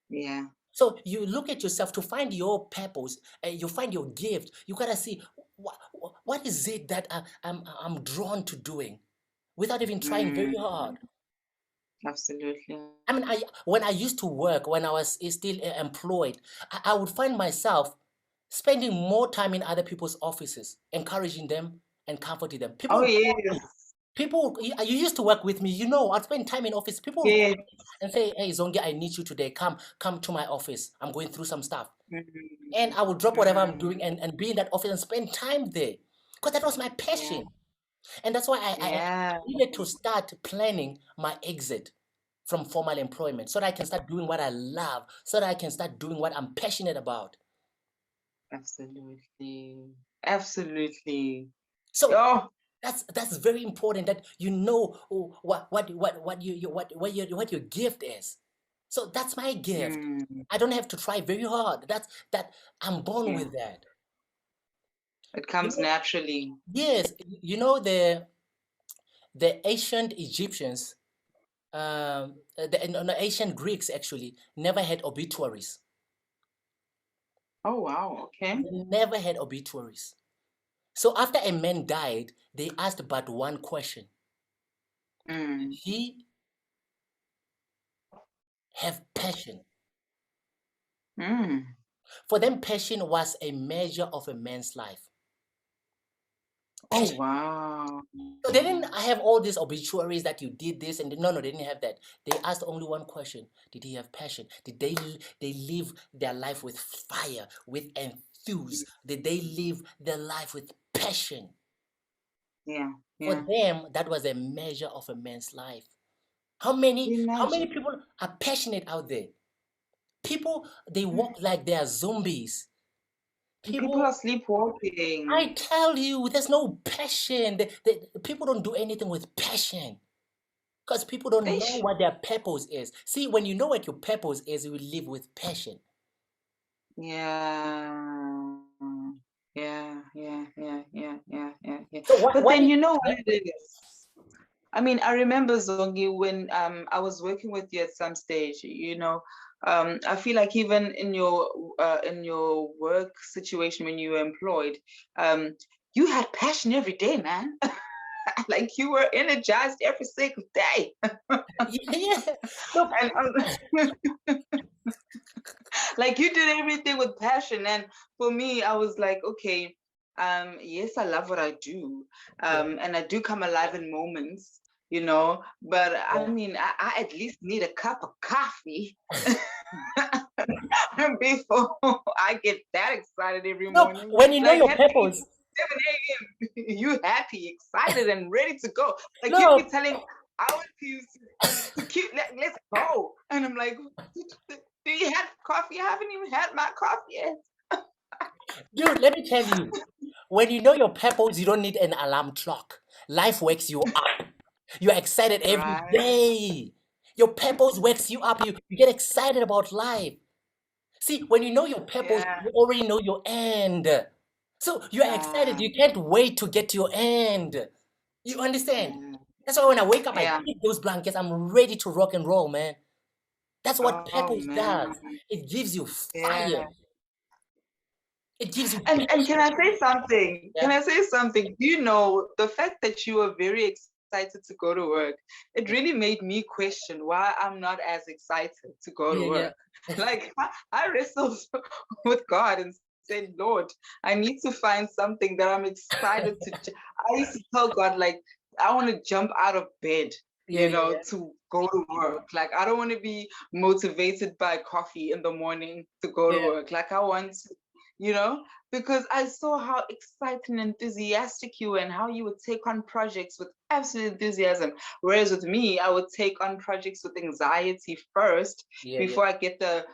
Yeah. So you look at yourself to find your purpose, you find your gift. You gotta see what is it that I'm drawn to doing without even trying very Mm, hard. absolutely. I mean, when I used to work, when I was still employed, I would find myself spending more time in other people's offices, encouraging them and comforting them. People Oh, would call me. yes. People, you used to work with me, I'd spend time in office. People would call Yes. me and say, "Hey, Zonge, I need you today. Come to my office. I'm going through some stuff." And Mm, I would drop whatever I'm mm, doing and be in that office and spend time there because that was my yeah. passion. And that's why I Yeah. needed to start planning my exit from formal employment so that I can start doing what I love, so that I can start doing what I'm passionate about. Absolutely. Absolutely. So Oh. that's very important that what your gift is. So that's my gift. Mm, I don't have to try very hard. That I'm born yeah. with that. It You comes know, naturally. yes, the ancient Egyptians, the ancient Greeks actually never had obituaries. Oh, wow. Okay. They never had obituaries. So after a man died, they asked but one question: Did Mm, he have passion? mm. For them, passion was a measure of a man's life. Oh, Passion. wow. So they didn't have all these obituaries that you did this and no, they didn't have that. They asked only one question: Did he have passion? Did they live their life with fire, with enthuse? Did they live their life with passion? Yeah. For Yeah. them, that was a measure of a man's life. How many Imagine. people are passionate out there? People, they walk like they are zombies. People are People, I sleepwalking. tell you, there's no passion. People don't do anything with passion because people don't know Ish. what their purpose is. See, when you know what your purpose is, you will live with passion. Yeah. Yeah. Yeah. Yeah. Yeah. Yeah. Yeah. Yeah. So what But what then is you know what yeah, it is. I mean, I remember Zongi when I was working with you at some stage. I feel like even in your work situation when you were employed, um, you had passion every day, man. Like you were energized every single day. yeah. Look, And like you did everything with passion. And for me, I was like, okay, yes, I love what I do, yeah, and I do come alive in moments, but I yeah. mean, I at least need a cup of coffee before I get that excited every Look, morning. when you know Like your at least purpose, 7 a.m. you happy, excited, and ready to go. Like you'd be look, telling our teams to keep let's go. And I'm like, do you have coffee? I haven't even had my coffee yet. dude, let me tell you, when you know your purpose, you don't need an alarm clock. Life wakes you up. You're excited every Right? day. Your purpose wakes you up. You get excited about life. See, when you know your purpose, Yeah. you already know your end. So you're excited. Uh, You can't wait to get to your end. You understand? yeah. That's why when I wake up, I Yeah. pick those blankets. I'm ready to rock and roll, man. That's what Oh purpose does. man. It gives you fire. Yeah. It gives you And can I passion. say something? Can Yeah, I say something? Do you know the fact that you were very excited to go to work? It really made me question why I'm not as excited to go to yeah, yeah. work. Like I wrestled with God and said, Lord, I need to find something that I'm excited to. I used to tell God, like, I want to jump out of bed. Yeah, yeah, yeah. to go to work. Like, I don't want to be motivated by coffee in the morning to go to Yeah, work. Like, I want to, you know, because I saw how excited and enthusiastic you were and how you would take on projects with absolute enthusiasm. Whereas with me, I would take on projects with anxiety first yeah, yeah, before I get the,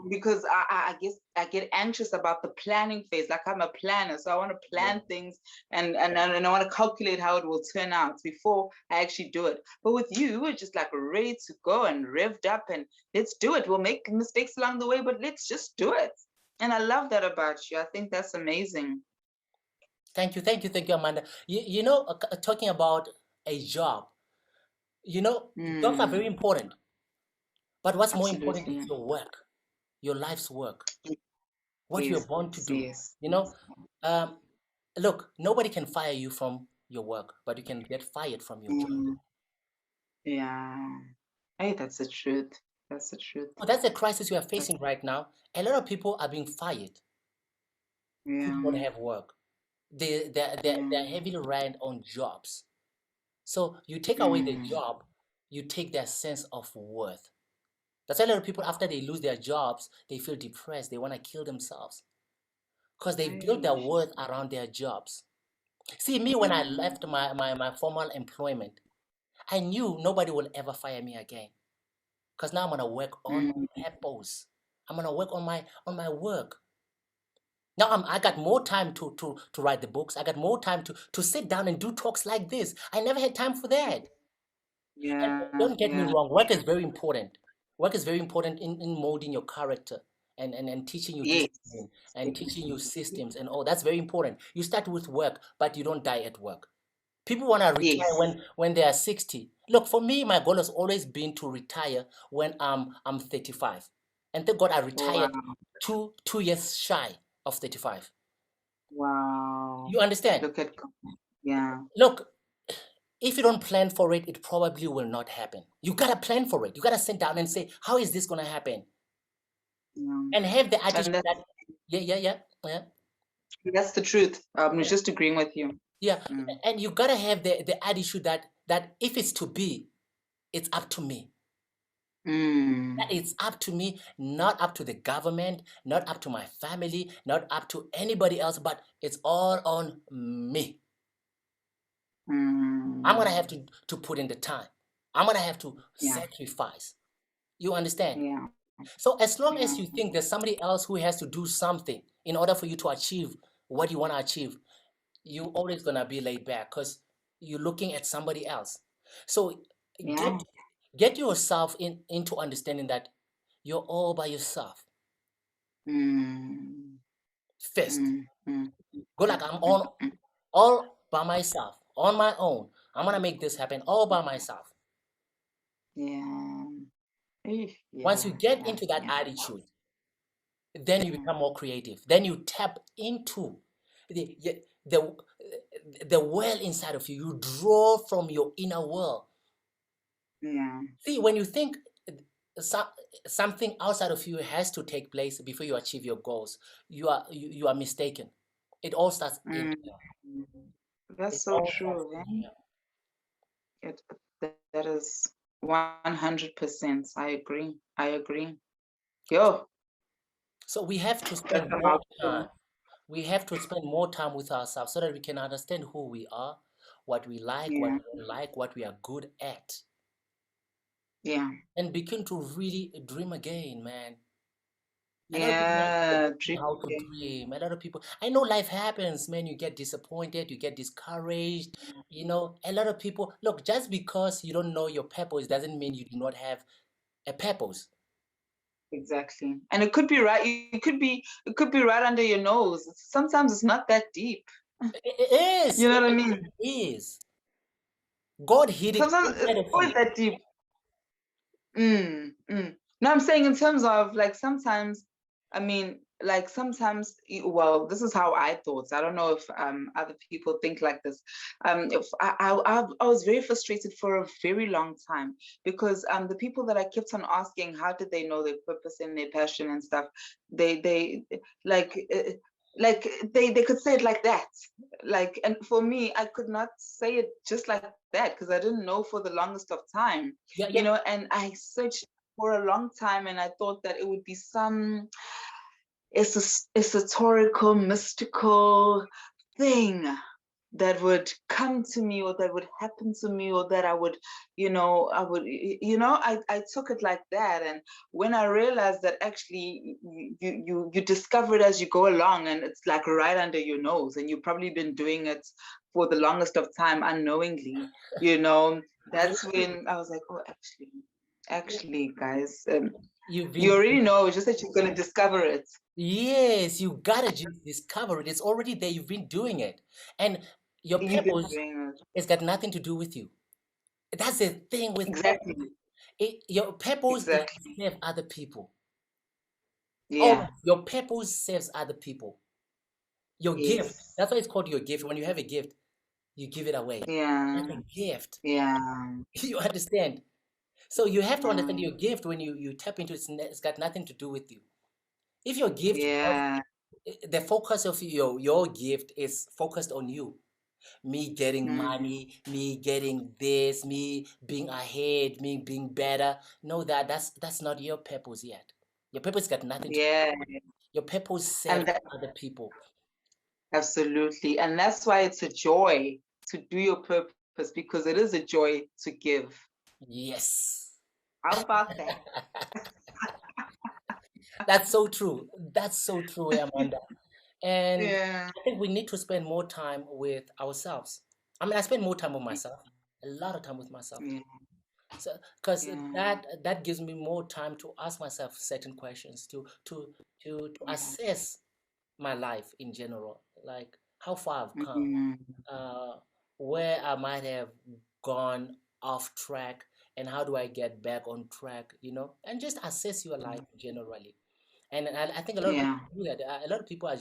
because I guess I get anxious about the planning phase. Like, I'm a planner, so I want to yeah. plan things and I want to calculate how it will turn out before I actually do it. But with you, we're just like ready to go and revved up and let's do it. We'll make mistakes along the way, but let's just do it. And I love that about you. I think that's amazing. Thank you, Amanda. You know, talking about a job, you know, jobs are very Mm, important, but what's more important is absolutely. your work, your life's work, what you're Yes, born to do. yes, You know, yes. um, look, nobody can fire you from your work, but you can get fired from your job. Mm, yeah. Hey, that's the truth. That's the truth. So that's a crisis you are That's, facing right now. A lot of people are being fired who don't yeah, have work. They're yeah. heavily reliant on jobs. So you take away the Mm, job, you take their sense of worth. That's why a lot of people, after they lose their jobs, they feel depressed. They want to kill themselves because they built hey, their worth around their jobs. See, me, when I mm, left my formal employment, I knew nobody will ever fire me again because now I'm going to work on mm, purpose. I'm going to work on my work. Now I got more time to write the books. I got more time to sit down and do talks like this. I never had time for that. And yeah, don't get me yeah. wrong, work is very important. Work is very important in molding your character and teaching you Yes. discipline and teaching you systems and all. That's very important. You start with work, but you don't die at work. People want to retire Yes. when they are 60. Look, for me, my goal has always been to retire when I'm 35. And thank God I Wow. retired two years shy of 35. Wow. You understand? Look at God. Yeah. Look, if you don't plan for it, it probably will not happen. You gotta plan for it. You gotta sit down and say, how is this gonna happen? Yeah. And have the attitude And that's that, yeah, yeah, yeah, yeah, that's the truth. I was yeah, just agreeing with you. yeah. Mm. And you gotta have the attitude that if it's to be, it's up to me. That Mm. it's up to me, not up to the government, not up to my family, not up to anybody else, but it's all on me. I'm gonna have Mm. to put in the time. I'm gonna have to Yeah. sacrifice. You understand? Yeah. So as long Yeah. as you think there's somebody else who has to do something in order for you to achieve what you want to achieve, you always gonna be laid back because you're looking at somebody else. So Yeah. get get yourself into understanding that you're all by yourself Mm. first. Mm. Mm. Go Mm. like I'm Mm. on Mm. all by myself, on my own. I'm gonna make this happen all by myself. Yeah. Once Yeah. you get Yeah. into that Yeah. attitude, then you Mm. become more creative. Then you tap into the the the well inside of you. You draw from your inner world. Yeah. See, when you think some, something outside of you has to take place before you achieve your goals, you are mistaken. It all starts in Mm. here. That's It so all starts true, in man. here. It, that is 100%. I agree. I agree. Yo, So we have to that's spend a more time. mouthful. We have to spend more time with ourselves so that we can understand who we are, what we like, what Yeah. we don't like, what we are good at, Yeah. and begin to really dream again, man. A lot of people are Yeah. forgetting Dream how to again. dream. A lot of people, I know life happens, man. You get disappointed, you get discouraged. You know, a lot of people, look, just because you don't know your purpose doesn't mean you do not have a purpose. Exactly. And it could be right. It could be right under your nose. Sometimes it's not that deep. It is, You know what I mean? it is. God hid it Sometimes it's inside of always you. that deep. Mm, mm. No, I'm saying in terms of like sometimes, I mean, like sometimes, well, this is how I thought. I don't know if other people think like this. If I was very frustrated for a very long time because the people that I kept on asking how did they know their purpose and their passion and stuff, they like. like they could say it like that. Like, and for me, I could not say it just like that because I didn't know for the longest of time, Yeah, you yeah. know, and I searched for a long time and I thought that it would be some esoterical, mystical thing that would come to me or that would happen to me or that I would, I took it like that. And when I realized that actually you discover it as you go along and it's like right under your nose and you've probably been doing it for the longest of time unknowingly, You, that's when I was like, oh, actually, guys, you've you been, already know, it's just that you're going to discover it. yes, you gotta just discover it. It's already there. You've been doing it. And your You've been purpose doing it. has got nothing to do with you. That's the thing with Exactly. purpose. Your purpose is to Exactly. serve other people. Yeah. Oh, your purpose serves other people. Your gift, Yes. that's why it's called your gift. When you have a gift, you give it away. That's Yeah. a gift. Yeah. You understand? So you have to understand Yeah. your gift when you tap into it, it's got nothing to do with you. If your gift, Yeah. the focus of your gift is focused on you, me getting Mm. money, me getting this, me being ahead, me being better. No, that's not your purpose yet. Your purpose got nothing to. Yeah. Your purpose serves And that other people. absolutely. And that's why it's a joy to do your purpose because it is a joy to give. Yes. How about that? That's so true. That's so true, Amanda. And Yeah. I think we need to spend more time with ourselves. I mean, I spend more time with myself, a lot of time with myself. Yeah. So, because Yeah. that gives me more time to ask myself certain questions, to Yeah. assess my life in general, like how far I've come, Mhm. uh, where I might have gone off track, and how do I get back on track, and just assess your life generally. And I think a lot of Yeah. people do that. A lot of people are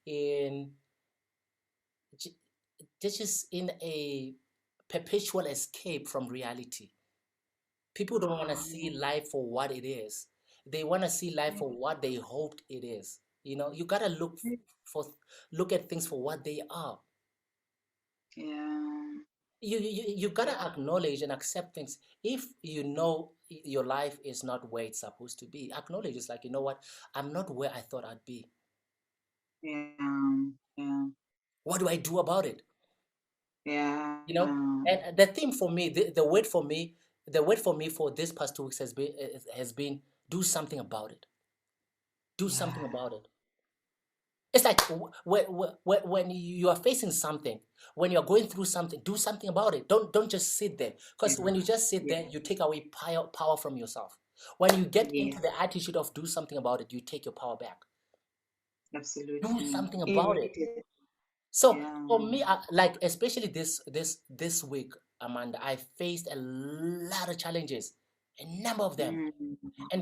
in ju- just in a perpetual escape from reality. People don't want to see Um, life for what it is. They want to see life for what they hoped it is. You gotta for look at things for what they are. yeah. You gotta acknowledge and accept things. If you know your life is not where it's supposed to be, acknowledge it's like, you know what, I'm not where I thought I'd be. Yeah. Yeah. What do I do about it? Yeah. You know, and the theme for me, the word for me for this past 2 weeks has been do something about it. Do something Yeah. about it. It's like when you are facing something, when you are going through something, do something about it. Don't just sit there. Yeah. Because when you just sit Yeah. there, you take away power from yourself. When you get Yeah. into the attitude of do something about it, you take your power back. Do Absolutely. something about it. Immediate. So Yeah. for me, like especially this week, Amanda, I faced a lot of challenges, a number of them, Mm. and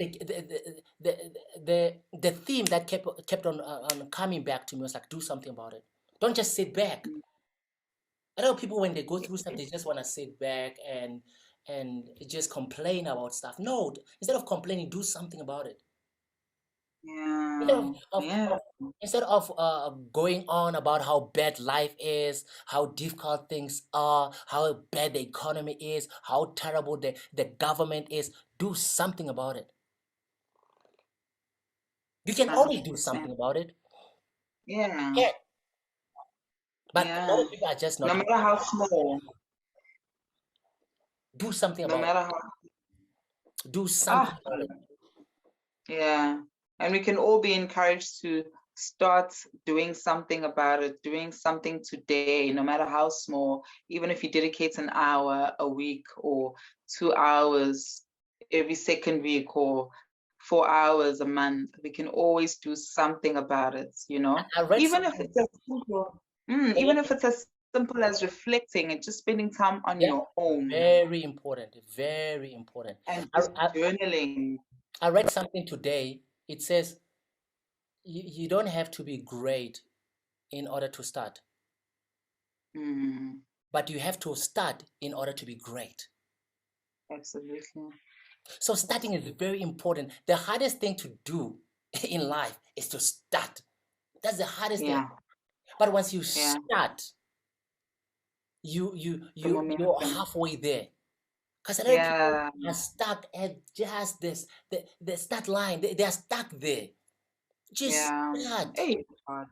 the theme that kept on coming back to me was like, do something about it. Don't just sit back. A lot of people when they go through stuff, they just want to sit back and just complain about stuff. No, instead of complaining, do something about it. Instead Yeah. of, Yeah. instead of going on about how bad life is, how difficult things are, how bad the economy is, how terrible the government is, do something about it. You can always do 100%. something about it. Yeah. Yeah. But a lot Yeah. of people are just No not. matter how small, Do something no about it. matter how, Do something ah, about it. yeah. And we can all be encouraged to start doing something about it, doing something today, no matter how small, even if you dedicate an hour a week or 2 hours every second week or 4 hours a month, we can always do something about it, I read even if something. it's as simple, even if it's as simple as reflecting and just spending time on Yeah, your own very important. Very important. and I, just I, journaling. I read something today. It says you don't have to be great in order to start, Mm, but you have to start in order to be great. absolutely. So starting is Absolutely. very important. The hardest thing to do in life is to start. That's the hardest thing. Yeah. But once you Yeah. start, The you're momentum. halfway there. Because a lot of people Yeah. are stuck at just this the start line. They are stuck there. Just Yeah. start. Hey, it's hard.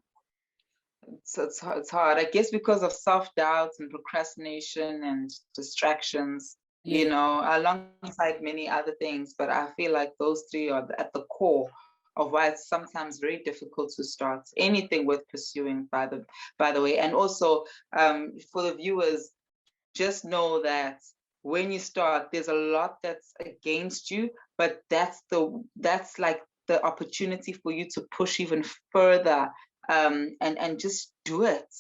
It's hard. I guess because of self-doubt and procrastination and distractions, Yeah. alongside many other things. But I feel like those three are at the core of why it's sometimes very difficult to start anything worth pursuing, by the way. And also, for the viewers, just know that when you start, there's a lot that's against you, but that's like the opportunity for you to push even further, and just do it.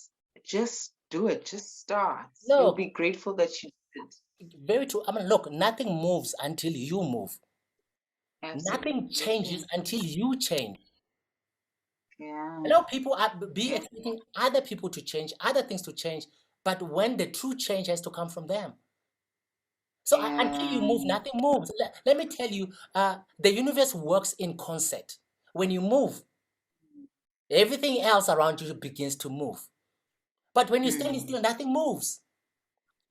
Just do it. Just start. You'll Look, be grateful that you did. very true. I mean, look, nothing moves until you move. Nothing changes Absolutely. until you change. Yeah. A lot of people are be Yeah. expecting other people to change, other things to change, but when the true change has to come from them. So until you Yeah. move, nothing moves. Let me tell you, the universe works in concert. When you move, everything else around you begins to move. But when you're standing Mm. still, nothing moves.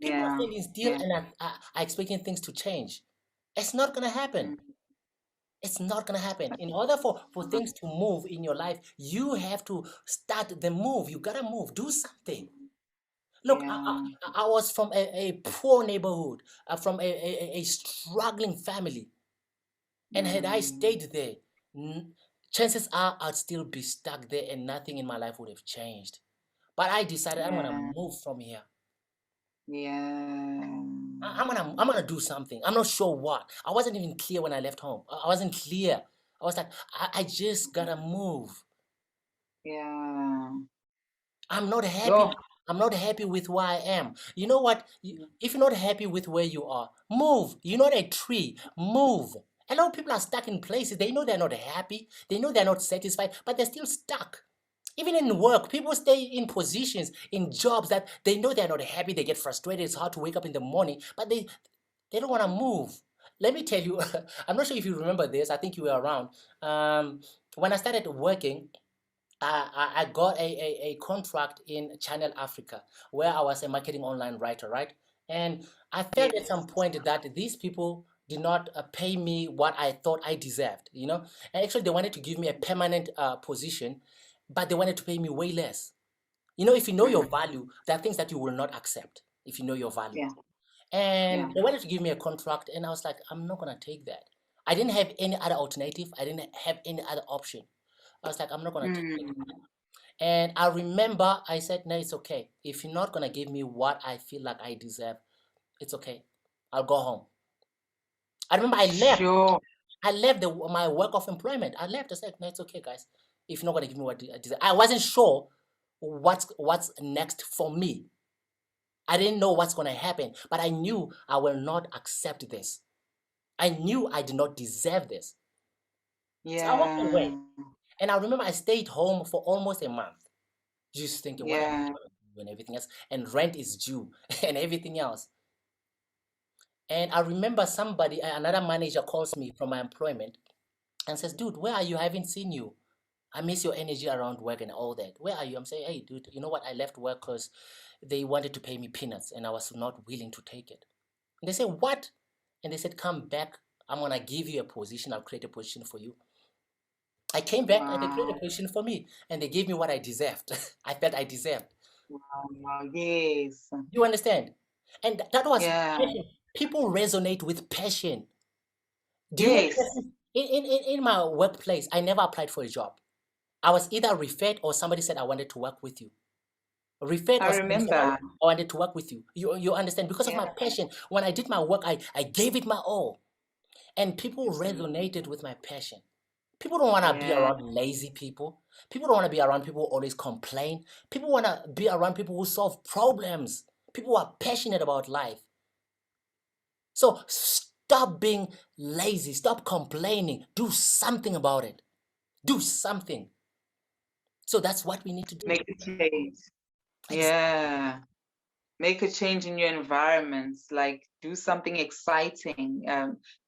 People are Yeah. standing still Yeah. and are expecting things to change. It's not going to happen. Mm. It's not going to happen. In order for things to move in your life, you have to start the move. You got to move. Do something. Look, Yeah. I was from a poor neighborhood, from a struggling family. And had I Mm. stayed there, chances are I'd still be stuck there and nothing in my life would have changed. But I decided I'm gonna Yeah. move from here. Yeah. I'm gonna do something. I'm not sure what. I wasn't even clear when I left home. I wasn't clear. I was like, I just gotta move. Yeah. I'm not happy. Yo. I'm not happy with where I am. You know what? If you're not happy with where you are, move. You're not a tree. Move. A lot of people are stuck in places. They know they're not happy. They know they're not satisfied, but they're still stuck. Even in work, people stay in positions, in jobs that they know they're not happy. They get frustrated. It's hard to wake up in the morning, but they don't want to move. Let me tell you, I'm not sure if you remember this. I think you were around. When I started working, I got a contract in Channel Africa where I was a marketing online writer, right? And I felt at some Yes. point that these people did not pay me what I thought I deserved, you know? And actually, they wanted to give me a permanent position, but they wanted to pay me way less. You know, if you know your Mm. value, there are things that you will not accept if you know your value. Yeah. Yeah. And they wanted to give me a contract, and I was like, I'm not going to take that. I didn't have any other alternative, I didn't have any other option. I was like, I'm not going to take it. Mm. And I remember I said, no, it's okay. If you're not gonna give me what I feel like I deserve, it's okay. I'll go home. I remember I left. Sure. I left my work of employment. I left. I said, no, it's okay, guys. If you're not gonna give me what I deserve, I wasn't sure what's next for me. I didn't know what's gonna happen, but I knew I will not accept this. I knew I did not deserve this. So I walked Yeah. away. And I remember I stayed home for almost a month, just thinking, what am Yeah. I gonna do and everything else? And rent is due and everything else. And I remember somebody, another manager calls me from my employment and says, dude, where are you? I haven't seen you. I miss your energy around work and all that. Where are you? I'm saying, hey, dude, you know what? I left work because they wanted to pay me peanuts and I was not willing to take it. And they said, what? And they said, come back. I'm going to give you a position. I'll create a position for you. I came back and they created Wow. a position for me and they gave me what I deserved. I felt I deserved. Wow. Yes. You understand? And that was Yeah. passion. People resonate with passion. Do you know the Yes. person in my workplace? I never applied for a job. I was either referred or somebody said I wanted to work with you. Referred I or somebody said remember. I wanted to work with you. You understand? Because of Yeah. my passion, when I did my work, I gave it my all. And people Absolutely. resonated with my passion. People don't want to be Yeah. around lazy people. People don't want to be around people who always complain. People want to be around people who solve problems. People who are passionate about life. So stop being lazy. Stop complaining. Do something about it. Do something. So that's what we need to do. Make a change. Exactly. Yeah. Make a change in your environments. Like, do something exciting,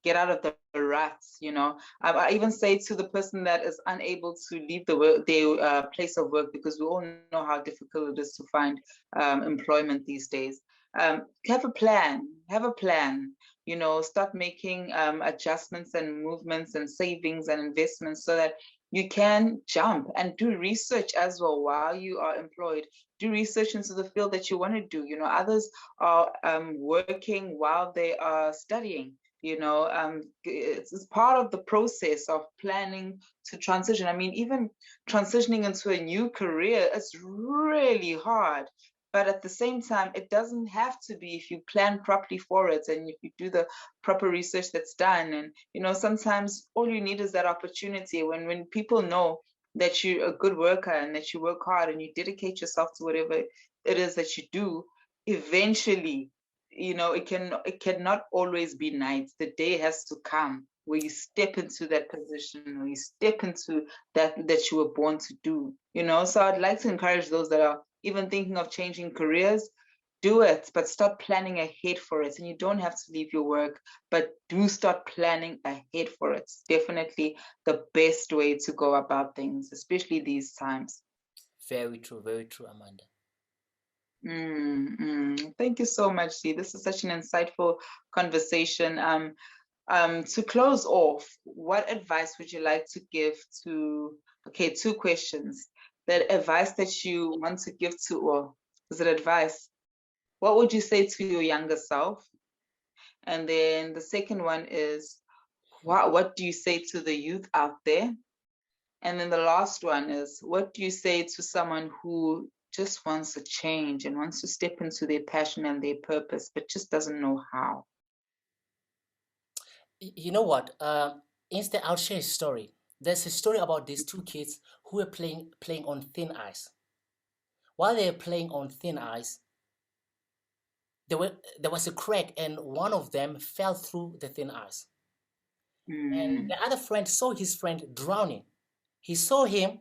get out of the ruts, you know. I even say to the person that is unable to leave their place of work, because we all know how difficult it is to find employment these days. Have a plan, you know, start making adjustments and movements and savings and investments so that you can jump, and do research as well while you are employed. Do research into the field that you want to do. You know, others are working while they are studying. You know, it's part of the process of planning to transition. I mean, even transitioning into a new career, it's really hard. But at the same time, it doesn't have to be if you plan properly for it and if you do the proper research that's done. And, you know, sometimes all you need is that opportunity. When people know that you're a good worker and that you work hard and you dedicate yourself to whatever it is that you do, eventually, you know, it cannot always be night. The day has to come where you step into that position, or you step into that you were born to do, you know. So I'd like to encourage those that are even thinking of changing careers, do it, but start planning ahead for it. And you don't have to leave your work, but do start planning ahead for it. It's definitely the best way to go about things, especially these times. Very true, Amanda. Thank you so much, Dee. This is such an insightful conversation. To close off, what advice would you like to give to, okay, two questions. That advice that you want to give to, or is it advice? What would you say to your younger self? And then the second one is, what do you say to the youth out there? And then the last one is, what do you say to someone who just wants to change and wants to step into their passion and their purpose, but just doesn't know how? You know what? Instead, I'll share a story. There's a story about these two kids who were playing on thin ice. While they were playing on thin ice, there was a crack, and one of them fell through the thin ice. And Mm, the other friend saw his friend drowning. He saw him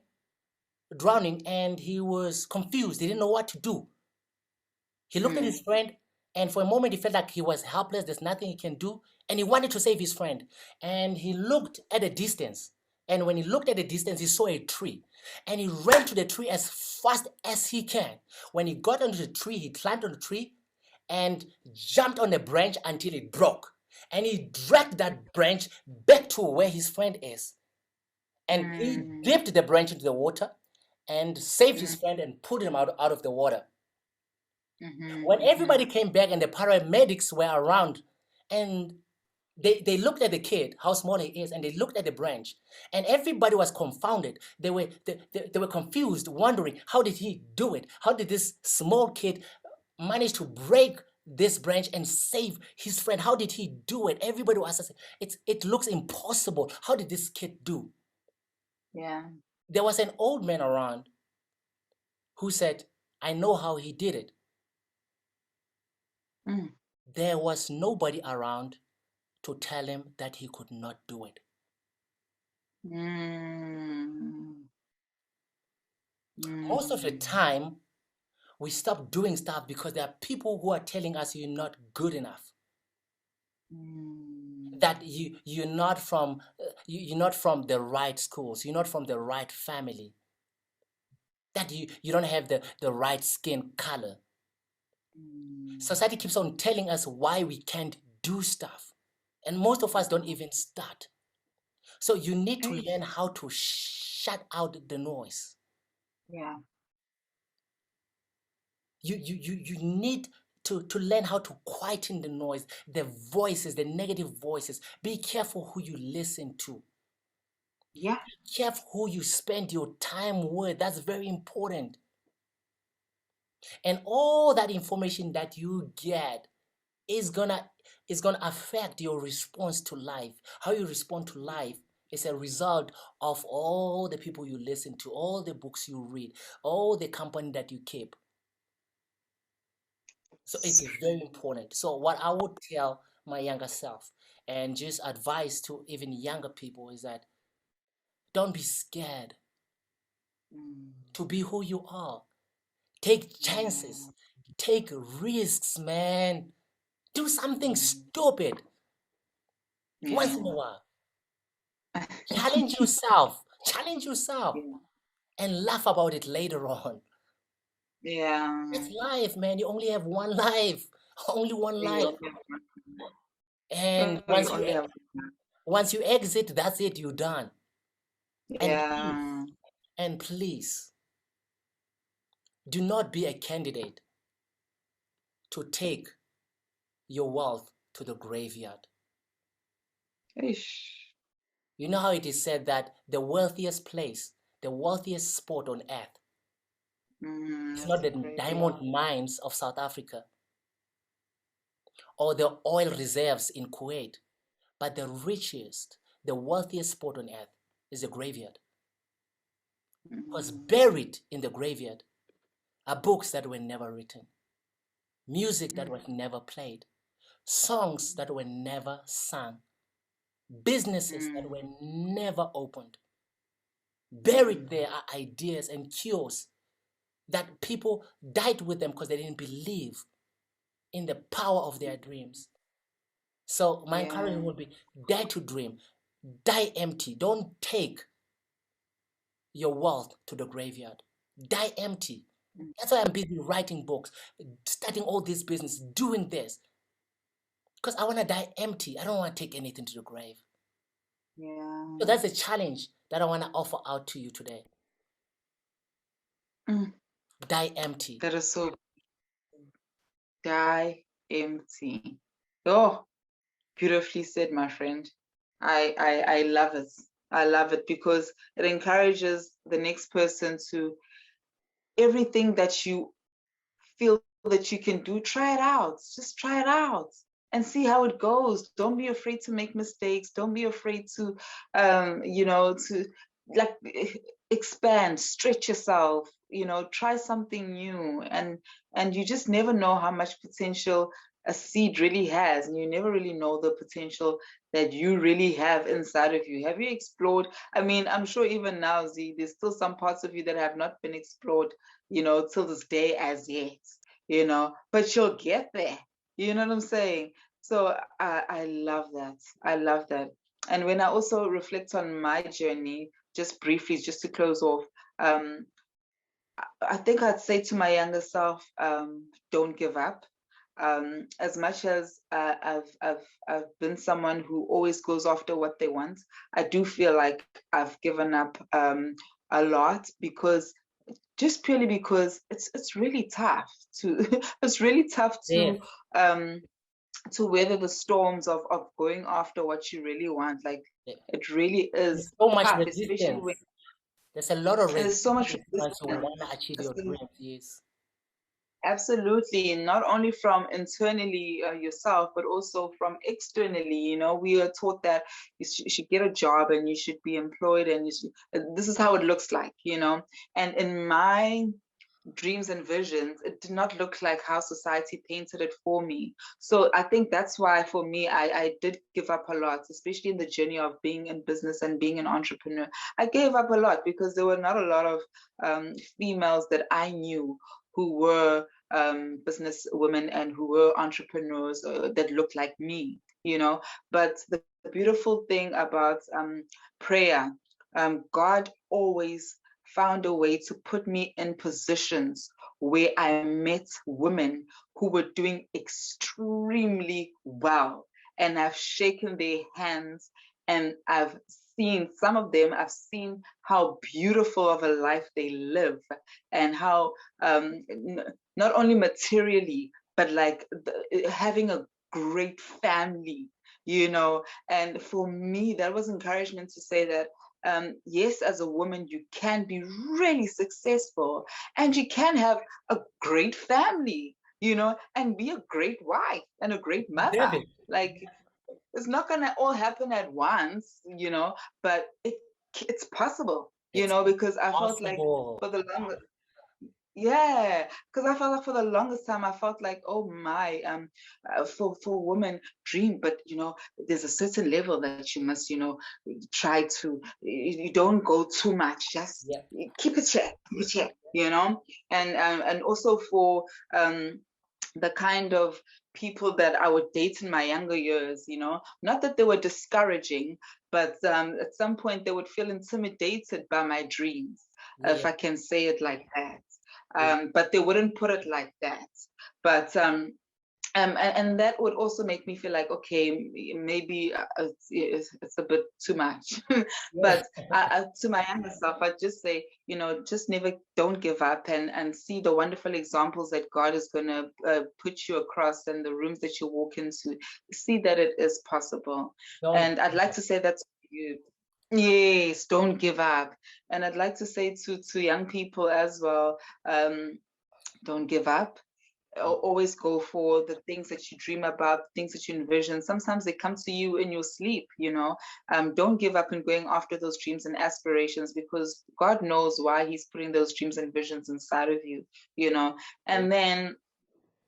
drowning, and he was confused. He didn't know what to do. He looked at his mm, friend, and for a moment he felt like he was helpless. There's nothing he can do, and he wanted to save his friend. And he looked at a distance. And when he looked at the distance, he saw a tree. And he ran to the tree as fast as he can. When he got onto the tree, he climbed on the tree and jumped on the branch until it broke. And he dragged that branch back to where his friend is. And he mm, dipped the branch into the water and saved his mm, friend and pulled him out of the water. mhm, When mhm, everybody came back and the paramedics were around, and they looked at the kid, how small he is, and they looked at the branch, and everybody was confounded. They were confused, wondering, how did he do it? How did this small kid manage to break this branch and save his friend? How did he do it? Everybody was saying, it looks impossible. How did this kid do? yeah. There was an old man around who said, I know how he did it. Mm, There was nobody around to tell him that he could not do it. mm, Most of the mm, time, we stop doing stuff because there are people who are telling us you're not good enough, mm, that you're not from the right schools, you're not from the right family, that you don't have the right skin color. mm. Society keeps on telling us why we can't do stuff, and most of us don't even start. So you need to Hey, learn how to shut out the noise. yeah, You need to learn how to quieten the noise, the voices, the negative voices. Be careful who you listen to. yeah, Be careful who you spend your time with. That's very important. And all that information that you get is gonna affect your response to life. How you respond to life is a result of all the people you listen to, all the books you read, all the company that you keep. So it's very important. So what I would tell my younger self and just advice to even younger people is that don't be scared mm, to be who you are. Take yeah, chances, take risks, man. Do something stupid once in a while. Challenge yourself. Challenge yourself. And laugh about it later on. Yeah. It's life, man. You only have one life. Only one life. And once you exit, that's it. You're done. Yeah. And please, do not be a candidate to take your wealth to the graveyard. Ish. You know how it is said that the wealthiest place, the wealthiest spot on earth, it's not the diamond mines of South Africa or the oil reserves in Kuwait, but the richest, the wealthiest spot on earth is the graveyard. Because buried in the graveyard are books that were never written, music that was never played, songs that were never sung, businesses that were never opened. Buried there are ideas and cures that people died with them because they didn't believe in the power of their dreams. So my encouragement would be, dare to dream, die empty. Don't take your wealth to the graveyard. Die empty. That's why I'm busy writing books, starting all this business, doing this. Because I want to die empty. I don't want to take anything to the grave. So that's a challenge that I want to offer out to you today. Die empty. That is so. Die empty. Oh, beautifully said, my friend. I love it. I love it because it encourages the next person to everything that you feel that you can do, try it out. Just try it out and see how it goes. Don't be afraid to make mistakes. Don't be afraid to, to like expand, stretch yourself. Try something new, and you just never know how much potential a seed really has, and you never really know the potential that you really have inside of you. Have you explored? I mean, I'm sure even now, Z, there's still some parts of you that have not been explored, till this day as yet, but you'll get there. You know what I'm saying? So I love that. I love that. And when I also reflect on my journey, just briefly, just to close off, I think I'd say to my younger self, don't give up. As much as I've been someone who always goes after what they want, I do feel like I've given up a lot because just purely because it's really tough to it's really tough to weather the storms of going after what you really want. Like it really is so much tough, resistance. especially when there's a lot of there's so much resistance once you resistance. want to achieve your dreams. Yes. Absolutely, not only from internally yourself, but also from externally. We are taught that you should get a job and you should be employed, and this is how it looks like. And in my dreams and visions, it did not look like how society painted it for me. So I think that's why for me, I did give up a lot, especially in the journey of being in business and being an entrepreneur. I gave up a lot because there were not a lot of females that I knew who were business women and who were entrepreneurs that looked like me, But the beautiful thing about prayer, God always found a way to put me in positions where I met women who were doing extremely well. And I've shaken their hands, and I've seen some of them, I've seen how beautiful of a life they live, and how not only materially, but like having a great family, And for me, that was encouragement to say that yes, as a woman, you can be really successful and you can have a great family, and be a great wife and a great mother. David. Like, it's not going to all happen at once, but it's possible, because I felt like for the longest, because I felt like for the longest time, I felt like, oh my, for women dream, but there's a certain level that you must, try to. You don't go too much, just keep it check, and also for the kind of people that I would date in my younger years, you know, not that they were discouraging, but at some point they would feel intimidated by my dreams, Yeah. if I can say it like that. Yeah. But they wouldn't put it like that. But and that would also make me feel like, okay, maybe it's a bit too much. Yeah. But to my younger self, I'd just say, you know, just never, don't give up, and see the wonderful examples that God is going to put you across, and the rooms that you walk into, see that it is possible. Don't. And I'd like to say that's you. Yes, don't give up. And I'd like to say to young people as well, don't give up. Always go for the things that you dream about, things that you envision. Sometimes they come to you in your sleep, you know. Don't give up in going after those dreams and aspirations, because God knows why He's putting those dreams and visions inside of you, you know. And then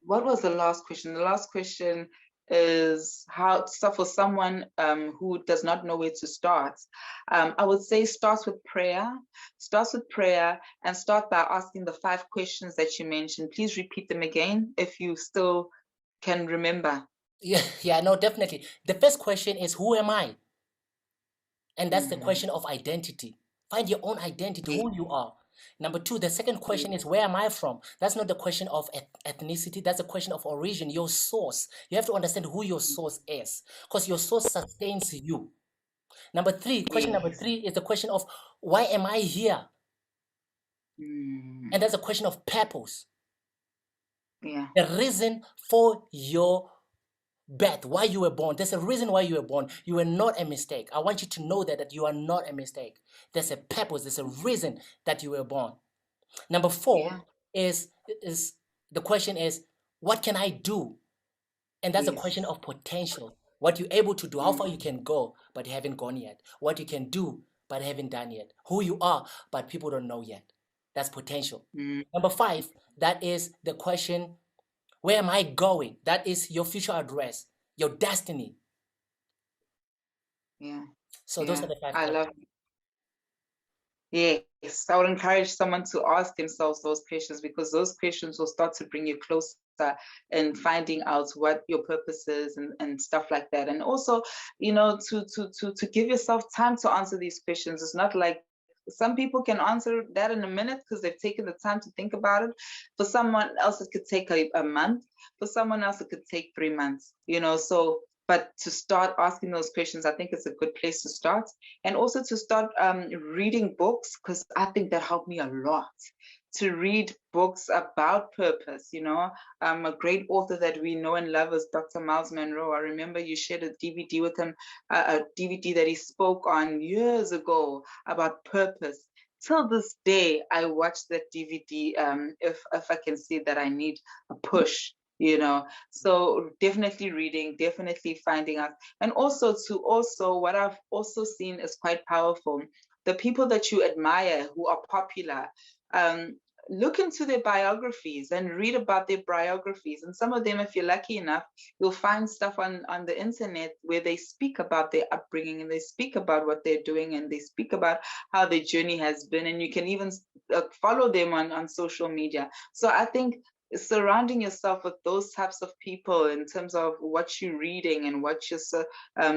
what was the last question? The last question is how, so for someone who does not know where to start, I would say starts with prayer, and start by asking the 5 questions that you mentioned. Please repeat them again if you still can remember. Yeah, yeah, no, definitely. The first question is, who am I? And that's the Mm, question of identity. Find your own identity, yeah, who you are. Number 2, the second yeah, question is, where am I from? That's not the question of ethnicity. That's a question of origin, your source. You have to understand who your source is, because your source sustains you. Number 3, question number yes. 3 is the question of, why am I here? Mm, And that's a question of purpose. yeah. The reason for your birth, why you were born. There's a reason why you were born. You were not a mistake. I want you to know that you are not a mistake. There's a purpose. There's a reason that you were born. Number 4 Yeah. is the question is, what can I do? And that's a question Yes. of potential. What you're able to do, how far Mm, you can go, but you haven't gone yet. What you can do, but haven't done yet. Who you are, but people don't know yet. That's potential. mm, Number 5, that is the question, where am I going? That is your future address, your destiny. yeah. So those Yeah. are the 5 I love. questions. Yes, I would encourage someone to ask themselves those questions, because those questions will start to bring you closer and finding out what your purpose is, and stuff like that. And also, you know, to give yourself time to answer these questions. It's not like some people can answer that in a minute because they've taken the time to think about it. For someone else, it could take a month. For someone else, it could take 3 months, you know. So, but to start asking those questions, I think it's a good place to start. And also to start reading books, because I think that helped me a lot, to read books about purpose. You know, a great author that we know and love is Dr. Miles Monroe. I remember you shared a DVD with him, a DVD that he spoke on years ago about purpose. Till this day, I watch that DVD if I can see that I need a push, you know. So definitely reading, definitely finding out. And also, what I've also seen is quite powerful. The people that you admire who are popular, um, look into their biographies and read about their biographies. And some of them, if you're lucky enough, you'll find stuff on the internet where they speak about their upbringing, and they speak about what they're doing, and they speak about how their journey has been. And you can even follow them on social media. So I think surrounding yourself with those types of people in terms of what you're reading and what you're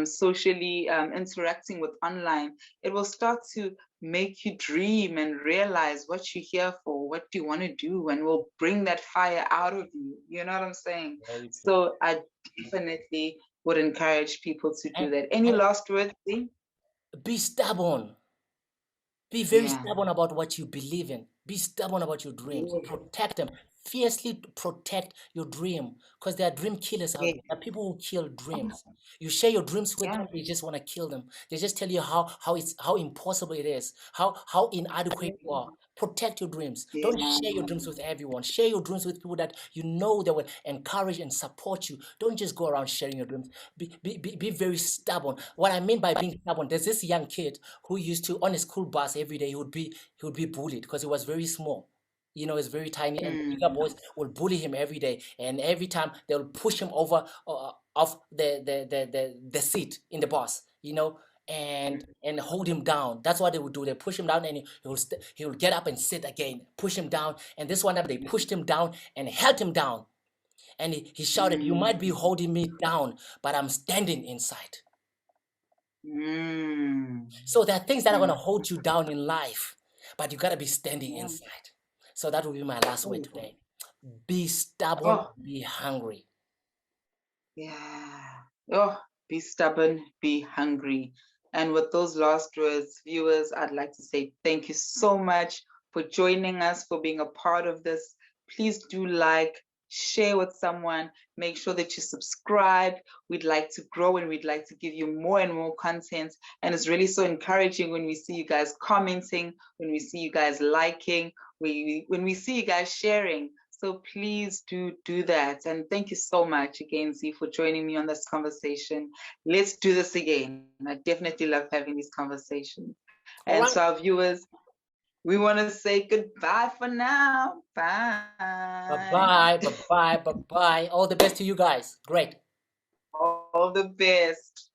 socially interacting with online, it will start to make you dream and realize what you're here for, what do you want to do, and will bring that fire out of you. You know what I'm saying? Very true. So I definitely would encourage people to do And, that. Any and last words, Lee? be stubborn. Be very Yeah. stubborn about what you believe in. Be stubborn about your dreams. Yeah. Protect them. Fiercely protect your dream, because there are dream killers out Yeah. there. There are people who kill dreams. You share your dreams with Yeah. them, they just want to kill them. They just tell you how impossible it is, how inadequate you are. Protect your dreams. Don't Yeah. share your dreams with everyone. Share your dreams with people that you know that will encourage and support you. Don't just go around sharing your dreams. Be very stubborn. What I mean by being stubborn, there's this young kid who used to, on a school bus every day, he would be bullied because he was very small. You know, he's very tiny, and the bigger Mm. boys will bully him every day. And every time they'll push him over off the seat in the bus, you know, and hold him down. That's what they would do. They push him down, and he will get up and sit again. Push him down, and this one time they pushed him down and held him down. And he shouted, "You might be Mm. holding me down, but I'm standing inside." Mm. So there are things that are going Mm. to hold you down in life, but you got to be standing Yeah. inside. So that will be my last word Oh, today. Be stubborn, oh, be hungry. yeah. Oh, be stubborn, be hungry. And with those last words, viewers, I'd like to say thank you so much for joining us, for being a part of this. Please do like, share with someone, make sure that you subscribe. We'd like to grow and we'd like to give you more and more content. And it's really so encouraging when we see you guys commenting, when we see you guys liking, when we see you guys sharing. So please do that. And thank you so much again, Z, for joining me on this conversation. Let's do this again. I definitely love having these conversations. All And right. to our viewers, we want to say goodbye for now. Bye Bye. bye. Bye bye. Bye bye. All the best to you guys. Great. All the best.